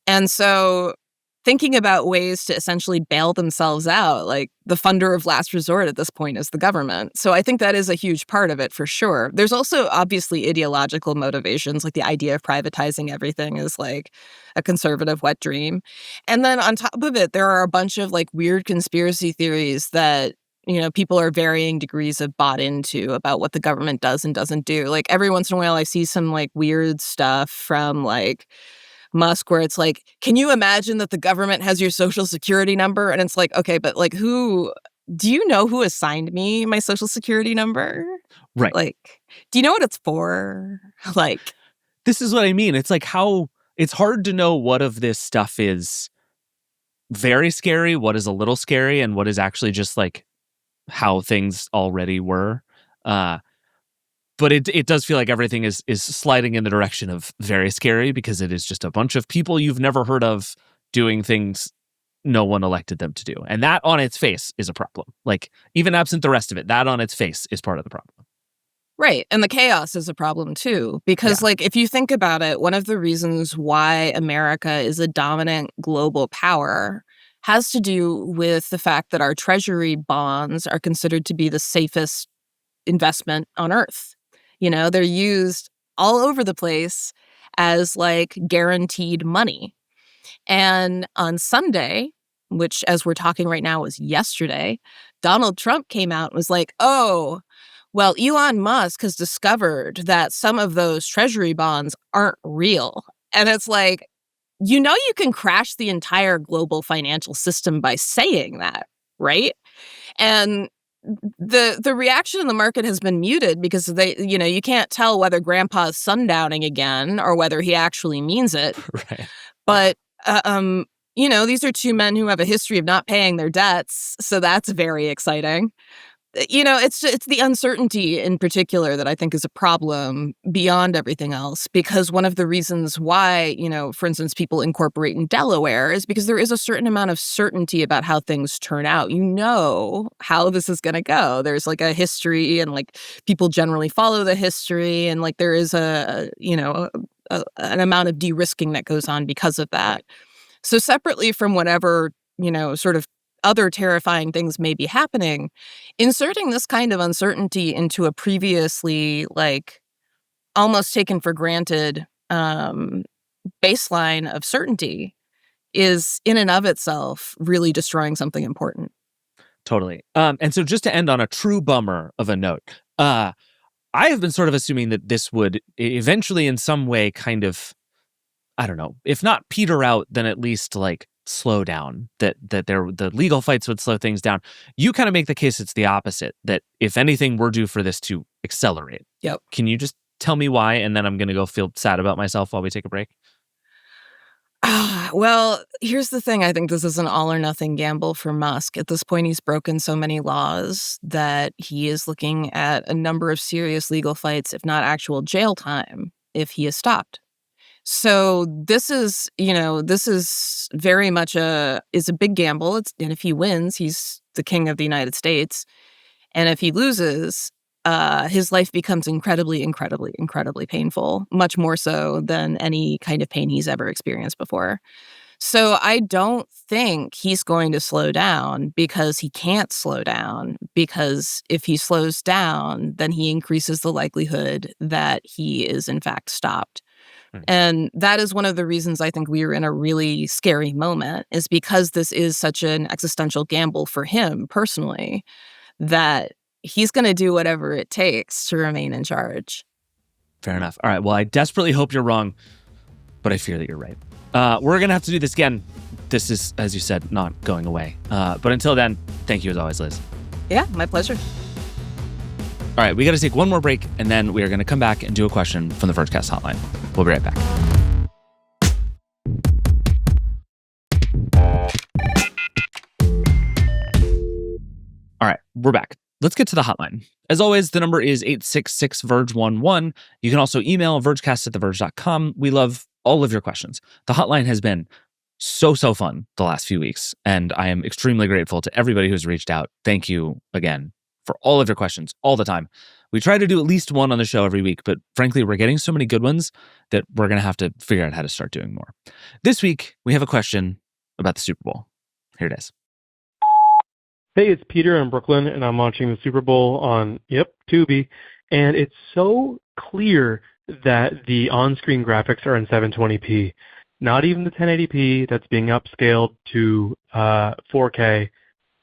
And so thinking about ways to essentially bail themselves out, like the funder of last resort at this point is the government. So I think that is a huge part of it for sure. There's also obviously ideological motivations, like the idea of privatizing everything is like a conservative wet dream. And then on top of it, there are a bunch of like weird conspiracy theories that people are varying degrees of bought into about what the government does and doesn't do. Like every once in a while, I see some like weird stuff from like Musk where it's like, can you imagine that the government has your social security number? And it's like, okay, but like do you know who assigned me my social security number? Right. Like, do you know what it's for? Like, this is what I mean. It's like it's hard to know what of this stuff is very scary, what is a little scary, and what is actually just like how things already were. But it does feel like everything is sliding in the direction of very scary because it is just a bunch of people you've never heard of doing things no one elected them to do. And that on its face is a problem. Like, even absent the rest of it, that on its face is part of the problem. Right. And the chaos is a problem too. Because like, if you think about it, one of the reasons why America is a dominant global power has to do with the fact that our treasury bonds are considered to be the safest investment on earth. They're used all over the place as like guaranteed money. And on Sunday, which as we're talking right now was yesterday, Donald Trump came out and was like, oh, well, Elon Musk has discovered that some of those treasury bonds aren't real. And it's like, you can crash the entire global financial system by saying that, right? And the reaction in the market has been muted because you can't tell whether grandpa's sundowning again or whether he actually means it. Right. But these are two men who have a history of not paying their debts, so that's very exciting. it's the uncertainty in particular that I think is a problem beyond everything else, because one of the reasons why, for instance, people incorporate in Delaware is because there is a certain amount of certainty about how things turn out. You know how this is going to go. There's like a history, and like people generally follow the history, and like there is an amount of de-risking that goes on because of that. So separately from whatever, sort of other terrifying things may be happening, inserting this kind of uncertainty into a previously like almost taken for granted baseline of certainty is in and of itself really destroying something important. Totally. And so just to end on a true bummer of a note, I have been sort of assuming that this would eventually in some way kind of, I don't know, if not peter out, then at least like slow down, that the legal fights would slow things down. You kind of make the case it's the opposite, that if anything, we're due for this to accelerate. Yep. Can you just tell me why? And then I'm going to go feel sad about myself while we take a break. Well, here's the thing. I think this is an all or nothing gamble for Musk. At this point, he's broken so many laws that he is looking at a number of serious legal fights, if not actual jail time, if he is stopped. So this is very much a big gamble. And if he wins, he's the king of the United States. And if he loses, his life becomes incredibly, incredibly, incredibly painful, much more so than any kind of pain he's ever experienced before. So I don't think he's going to slow down because he can't slow down, because if he slows down, then he increases the likelihood that he is in fact stopped. And that is one of the reasons I think we are in a really scary moment, is because this is such an existential gamble for him personally, that he's going to do whatever it takes to remain in charge. Fair enough. All right. Well, I desperately hope you're wrong, but I fear that you're right. We're going to have to do this again. This is, as you said, not going away. But until then, thank you as always, Liz. Yeah, my pleasure. All right, we got to take one more break, and then we are going to come back and do a question from the Vergecast Hotline. We'll be right back. All right, we're back. Let's get to the hotline. As always, the number is 866-VERGE11. You can also email vergecast@theverge.com. We love all of your questions. The hotline has been so fun the last few weeks, and I am extremely grateful to everybody who's reached out. Thank you again for all of your questions all the time. We try to do at least one on the show every week, but frankly, we're getting so many good ones that we're going to have to figure out how to start doing more. This week, we have a question about the Super Bowl. Here it is. Hey, it's Peter in Brooklyn, and I'm watching the Super Bowl on, Tubi, and it's so clear that the on-screen graphics are in 720p. Not even the 1080p that's being upscaled to 4K,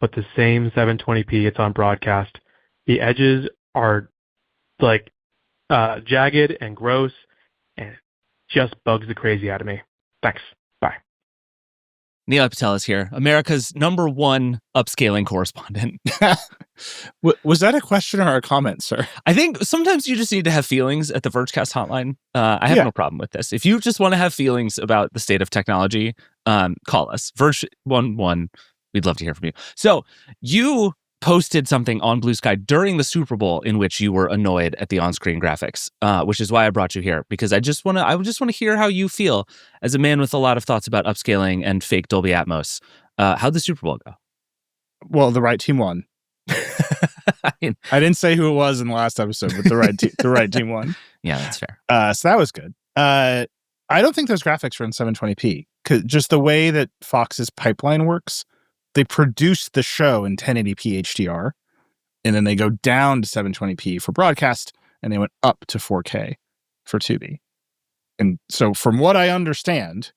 but the same 720p it's on broadcast. The edges are like jagged and gross, and it just bugs the crazy out of me. Thanks. Bye. Nilay Patel is here, America's #1 upscaling correspondent. Was that a question or a comment, sir? I think sometimes you just need to have feelings at the Vergecast Hotline. I have no problem with this. If you just want to have feelings about the state of technology, call us. Verge11. We'd love to hear from you. So you posted something on Blue Sky during the Super Bowl in which you were annoyed at the on-screen graphics, which is why I brought you here, because I just want to hear how you feel as a man with a lot of thoughts about upscaling and fake Dolby Atmos. How'd the Super Bowl go? Well, the right team won. I didn't say who it was in the last episode, but the right team won. Yeah, that's fair. So that was good. I don't think those graphics are in 720p, because just the way that Fox's pipeline works, they produce the show in 1080p HDR, and then they go down to 720p for broadcast, and they went up to 4K for Tubi. And so from what I understand,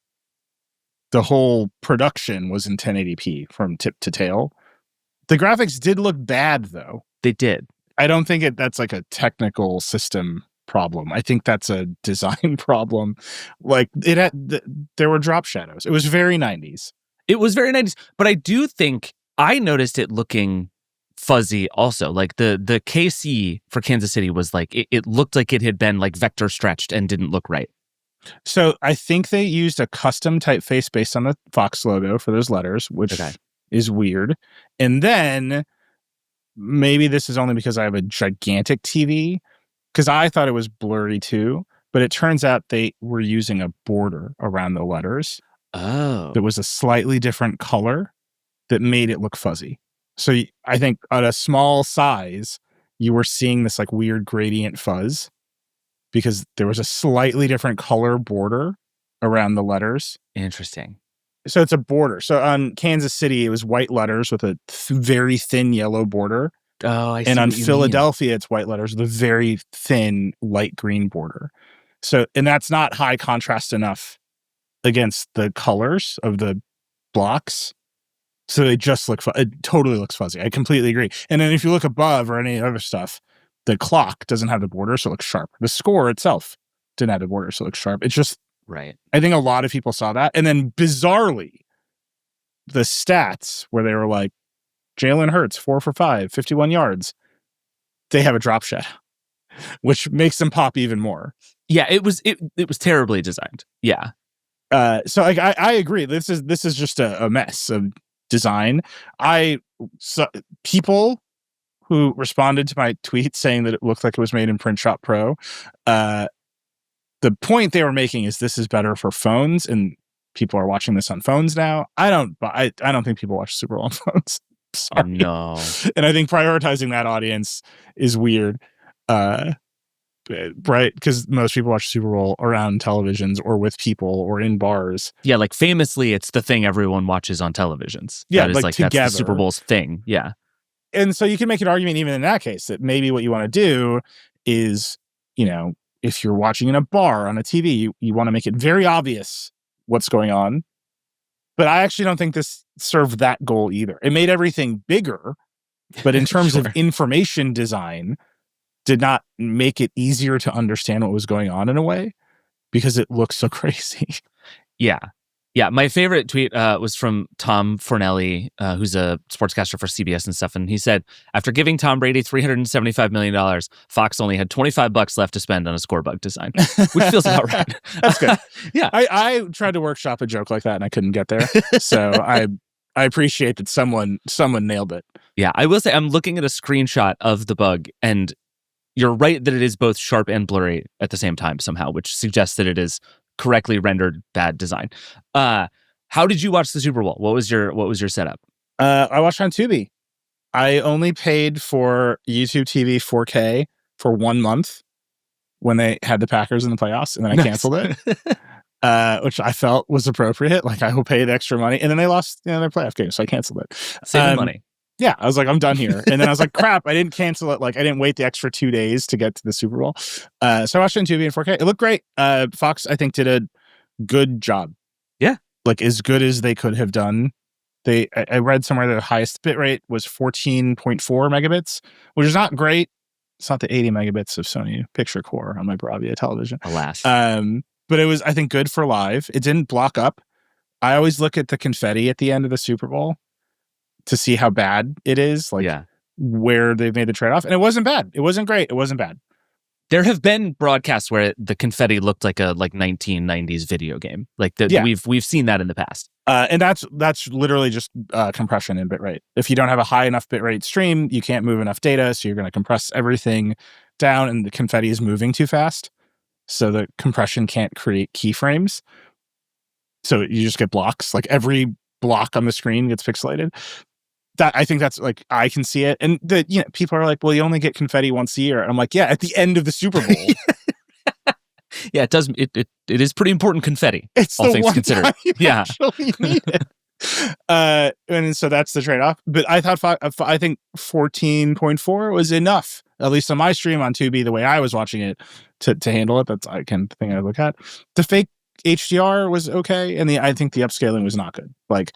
the whole production was in 1080p from tip to tail. The graphics did look bad, though. They did. I don't think that's like a technical system problem. I think that's a design problem. Like there were drop shadows. It was very 90s. It was very 90s, but I do think I noticed it looking fuzzy also. Like the KC for Kansas City was like, it looked like it had been like vector stretched and didn't look right. So I think they used a custom typeface based on the Fox logo for those letters, which is weird. And then maybe this is only because I have a gigantic TV, because I thought it was blurry too, but it turns out they were using a border around the letters Oh. that was a slightly different color that made it look fuzzy. So I think at a small size, you were seeing this like weird gradient fuzz because there was a slightly different color border around the letters. Interesting. So it's a border. So on Kansas City, it was white letters with a very thin yellow border. Oh, I see. And on what you mean. Philadelphia, it's white letters with a very thin light green border. So, and that's not high contrast enough against the colors of the blocks. So they just look, it totally looks fuzzy. I completely agree. And then if you look above or any other stuff, the clock doesn't have the border, so it looks sharp. The score itself didn't have the border, so it looks sharp. It's just, Right. I think a lot of people saw that. And then bizarrely, the stats where they were like, Jalen Hurts, 4 for 5, 51 yards, they have a drop shed, which makes them pop even more. Yeah, it was terribly designed. Yeah. So I agree. This is just a mess of design. People who responded to my tweet saying that it looked like it was made in Print Shop Pro, the point they were making is this is better for phones, and people are watching this on phones now. I don't think people watch Super Bowl on phones. Sorry. No. And I think prioritizing that audience is weird. Right? Because most people watch Super Bowl around televisions or with people or in bars. Yeah, like famously, it's the thing everyone watches on televisions. Yeah, that is like that's the together. Super Bowl's thing. Yeah. And so you can make an argument even in that case that maybe what you want to do is, if you're watching in a bar on a TV, you want to make it very obvious what's going on. But I actually don't think this served that goal either. It made everything bigger, but in terms of information design, did not make it easier to understand what was going on in a way because it looks so crazy. Yeah. Yeah. My favorite tweet was from Tom Fornelli, who's a sportscaster for CBS and stuff. And he said, after giving Tom Brady $375 million, Fox only had $25 left to spend on a score bug design, which feels about right. That's good. Yeah. I tried to workshop a joke like that and I couldn't get there. So I appreciate that someone nailed it. Yeah. I will say I'm looking at a screenshot of the bug, and you're right that it is both sharp and blurry at the same time somehow, which suggests that it is correctly rendered bad design. How did you watch the Super Bowl? What was your setup? I watched on Tubi. I only paid for YouTube TV 4K for 1 month when they had the Packers in the playoffs, and then I canceled it, which I felt was appropriate. Like, I will pay the extra money, and then they lost their playoff game, so I canceled it. Saving money. Yeah, I was like, I'm done here. And then I was like, crap, I didn't cancel it. Like, I didn't wait the extra 2 days to get to the Super Bowl. So I watched it on Tubi in 4K. It looked great. Fox, I think, did a good job. Yeah. Like, as good as they could have done. I read somewhere that the highest bit rate was 14.4 megabits, which is not great. It's not the 80 megabits of Sony Picture Core on my Bravia television. Alas. But it was, I think, good for live. It didn't block up. I always look at the confetti at the end of the Super Bowl to see how bad it is, like where they've made the trade-off. And it wasn't bad. It wasn't great. It wasn't bad. There have been broadcasts where the confetti looked like a 1990s video game. Like we've seen that in the past. And that's literally just compression in bitrate. If you don't have a high enough bitrate stream, you can't move enough data, so you're going to compress everything down, and the confetti is moving too fast, so the compression can't create keyframes. So you just get blocks. Like, every block on the screen gets pixelated. That, I think that's, like, I can see it. And people are like, well, you only get confetti once a year. And I'm like, yeah, at the end of the Super Bowl. Yeah, it does. It is pretty important confetti. It's all the things one considered. time you Yeah. actually need it. And so that's the trade-off. But I think 14.4 was enough, at least on my stream on Tubi, the way I was watching it, to handle it. That's the thing I look at. The fake HDR was okay, and I think the upscaling was not good. Like,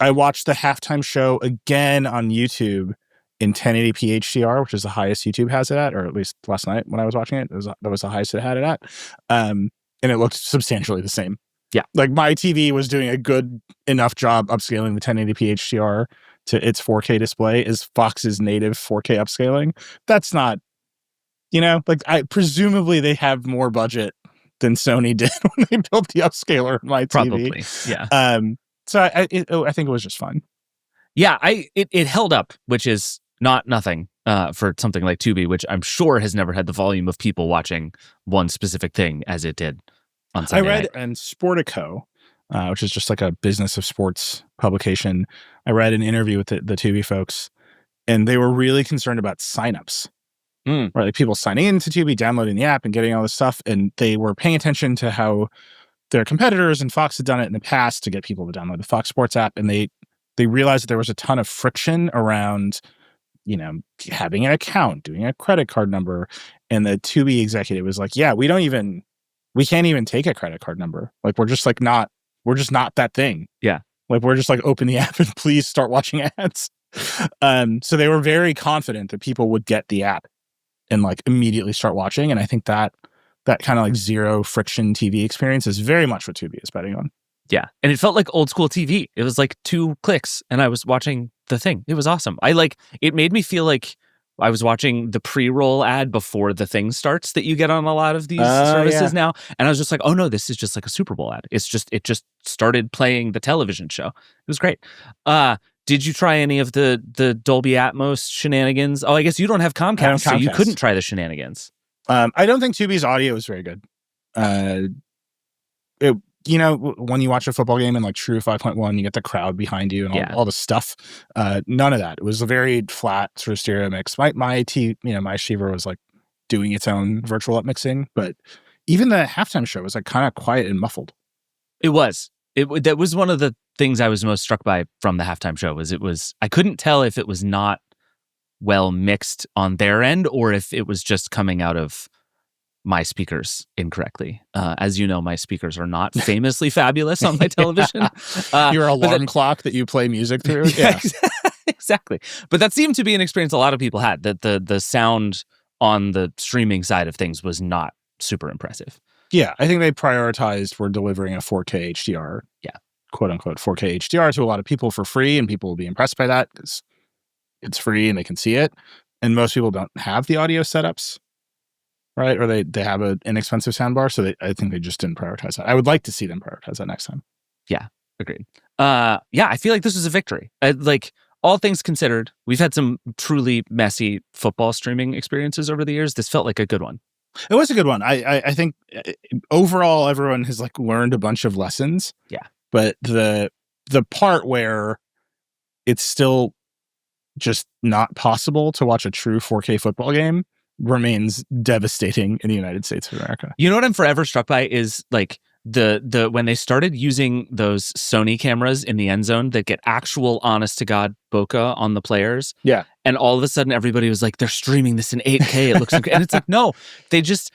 I watched the halftime show again on YouTube in 1080p HDR, which is the highest YouTube has it at, or at least last night when I was watching it, that was the highest it had it at. And it looked substantially the same. Yeah. Like, my TV was doing a good enough job upscaling the 1080p HDR to its 4K display as Fox's native 4K upscaling. That's not, presumably they have more budget than Sony did when they built the upscaler in my TV. Probably. Yeah. So I think it was just fine. Yeah, it held up, which is Nothing for something like Tubi, which I'm sure has never had the volume of people watching one specific thing as it did on Sunday I read night. in Sportico, which is just like a business of sports publication. I read an interview with the Tubi folks, and they were really concerned about signups. Right, like people signing into Tubi, downloading the app, and getting all this stuff, and they were paying attention to how their competitors and Fox had done it in the past to get people to download the Fox Sports app, and they realized that there was a ton of friction around, having an account, doing a credit card number, and the Tubi executive was like, "Yeah, we can't even take a credit card number. Like we're just not that thing. Yeah, like we're just like open the app and please start watching ads." So they were very confident that people would get the app and like immediately start watching, and I think that kind of like zero friction TV experience is very much what Tubi is betting on. Yeah. And it felt like old school TV. It was like 2 clicks and I was watching the thing. It was awesome. It made me feel like I was watching the pre-roll ad before the thing starts that you get on a lot of these services now. And I was just like, oh no, this is just like a Super Bowl ad. It just started playing the television show. It was great. Did you try any of the Dolby Atmos shenanigans? Oh, I guess you don't have Comcast, so you couldn't try the shenanigans. I don't think Tubi's audio is very good. When you watch a football game in like True 5.1, you get the crowd behind you and all the stuff. None of that. It was a very flat sort of stereo mix. My receiver was like doing its own virtual up mixing, but even the halftime show was like kind of quiet and muffled. It was. That was one of the things I was most struck by from the halftime show. I couldn't tell if it was not well mixed on their end or if it was just coming out of my speakers incorrectly. As you know, my speakers are not famously fabulous on my television. Your alarm clock that you play music through? Yeah. Exactly. But that seemed to be an experience a lot of people had, that the sound on the streaming side of things was not super impressive. Yeah, I think they prioritized we're delivering a 4K HDR, quote unquote 4K HDR to a lot of people for free, and people will be impressed by that because it's free and they can see it. And most people don't have the audio setups, right? Or they have an inexpensive soundbar, so I think they just didn't prioritize that. I would like to see them prioritize that next time. Yeah, agreed. I feel like this was a victory. Like, all things considered, we've had some truly messy football streaming experiences over the years. This felt like a good one. It was a good one. I think overall everyone has like learned a bunch of lessons. Yeah. But the part where it's still just not possible to watch a true 4K football game remains devastating in the United States of America. You know what I'm forever struck by is like the when they started using those Sony cameras in the end zone that get actual honest to God bokeh on the players. Yeah. And all of a sudden everybody was like, they're streaming this in 8K. It looks okay. And it's like, no, they just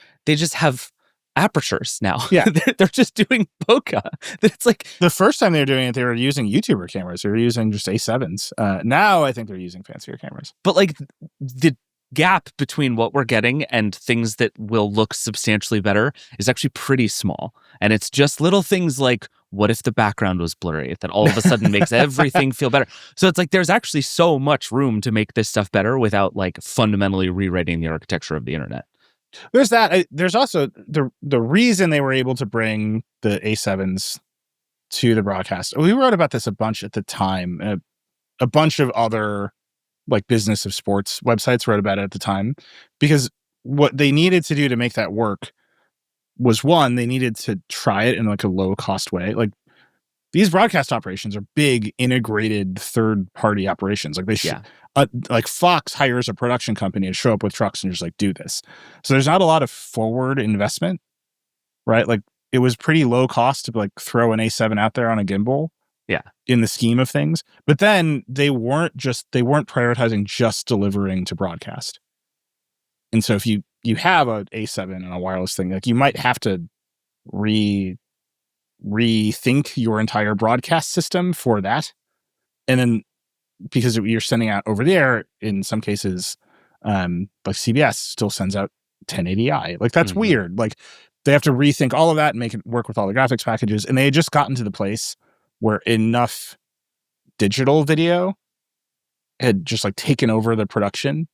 have apertures now. Yeah. They're just doing bokeh. It's like the first time they were doing it, they were using YouTuber cameras. They were using just A7s. Now I think they're using fancier cameras. But like the gap between what we're getting and things that will look substantially better is actually pretty small. And it's just little things like, what if the background was blurry? That all of a sudden makes everything feel better. So it's like there's actually so much room to make this stuff better without like fundamentally rewriting the architecture of the internet. There's that. There's also the reason they were able to bring the A7s to the broadcast. We wrote about this a bunch at the time. A bunch of other like business of sports websites wrote about it at the time, because what they needed to do to make that work was, one, they needed to try it in like a low cost way. Like these broadcast operations are big integrated third party operations. Like like Fox hires a production company to show up with trucks and just like do this. So there's not a lot of forward investment, right? Like it was pretty low cost to like throw an A7 out there on a gimbal. Yeah. In the scheme of things. But then they weren't prioritizing just delivering to broadcast. And so if you have a A7 and a wireless thing, like you might have to rethink your entire broadcast system for that. And then because you're sending out over the air, in some cases, like CBS still sends out 1080i. Like that's weird. Like they have to rethink all of that and make it work with all the graphics packages. And they had just gotten to the place where enough digital video had just like taken over the production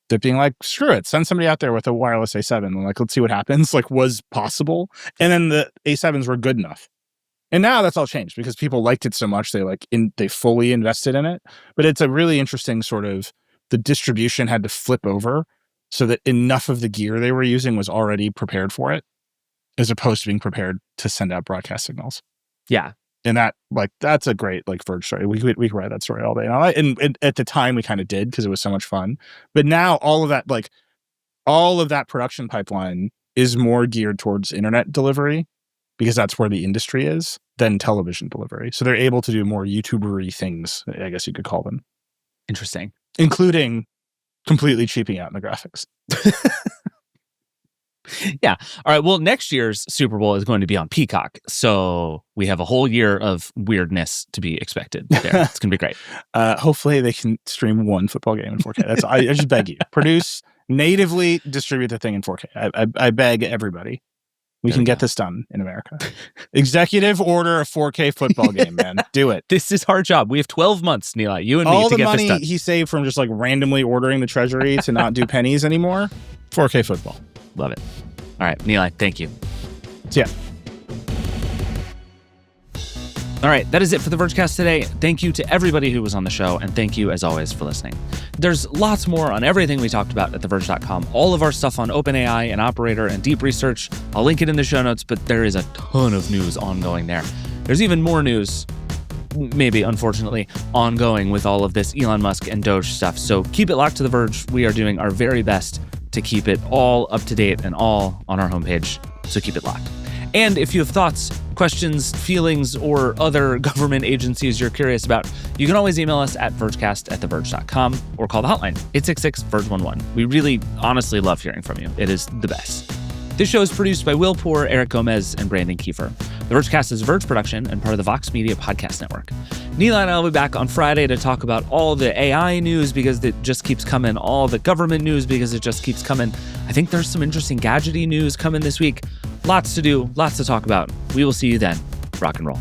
that being like, screw it, send somebody out there with a wireless A7 and like, let's see what happens, like was possible. And then the A7s were good enough. And now that's all changed because people liked it so much they fully invested in it. But it's a really interesting sort of the distribution had to flip over so that enough of the gear they were using was already prepared for it, as opposed to being prepared to send out broadcast signals. Yeah. And that's a great Verge story. We could write that story all day. And at the time we kind of did because it was so much fun. But now all of that production pipeline is more geared towards internet delivery because that's where the industry is than television delivery. So they're able to do more YouTuber-y things, I guess you could call them. Interesting. Including completely cheaping out in the graphics. Yeah. All right. Well, next year's Super Bowl is going to be on Peacock. So we have a whole year of weirdness to be expected there. It's going to be great. Hopefully they can stream one football game in 4K. I just beg you. Produce, natively distribute the thing in 4K. I beg everybody. We can get this done in America. Executive order a 4K football game, man. Do it. This is our job. We have 12 months, Nilay, you and me, all to the get this done. money he saved from just randomly ordering the treasury to not do pennies anymore. 4K football. Love it. All right, Nilay, thank you. So, yeah. All right, that is it for the Vergecast today. Thank you to everybody who was on the show, and thank you, as always, for listening. There's lots more on everything we talked about at theverge.com. All of our stuff on OpenAI and Operator and Deep Research. I'll link it in the show notes, but there is a ton of news ongoing there. There's even more news, maybe, unfortunately, ongoing with all of this Elon Musk and Doge stuff. So keep it locked to The Verge. We are doing our very best to keep it all up to date and all on our homepage. So keep it locked. And if you have thoughts, questions, feelings, or other government agencies you're curious about, you can always email us at vergecast@theverge.com or call the hotline, 866-VERGE11. We really, honestly love hearing from you. It is the best. This show is produced by Will Poor, Eric Gomez, and Brandon Kiefer. The Vergecast is a Verge production and part of the Vox Media Podcast Network. Nilay and I will be back on Friday to talk about all the AI news because it just keeps coming, all the government news because it just keeps coming. I think there's some interesting gadgety news coming this week. Lots to do, lots to talk about. We will see you then. Rock and roll.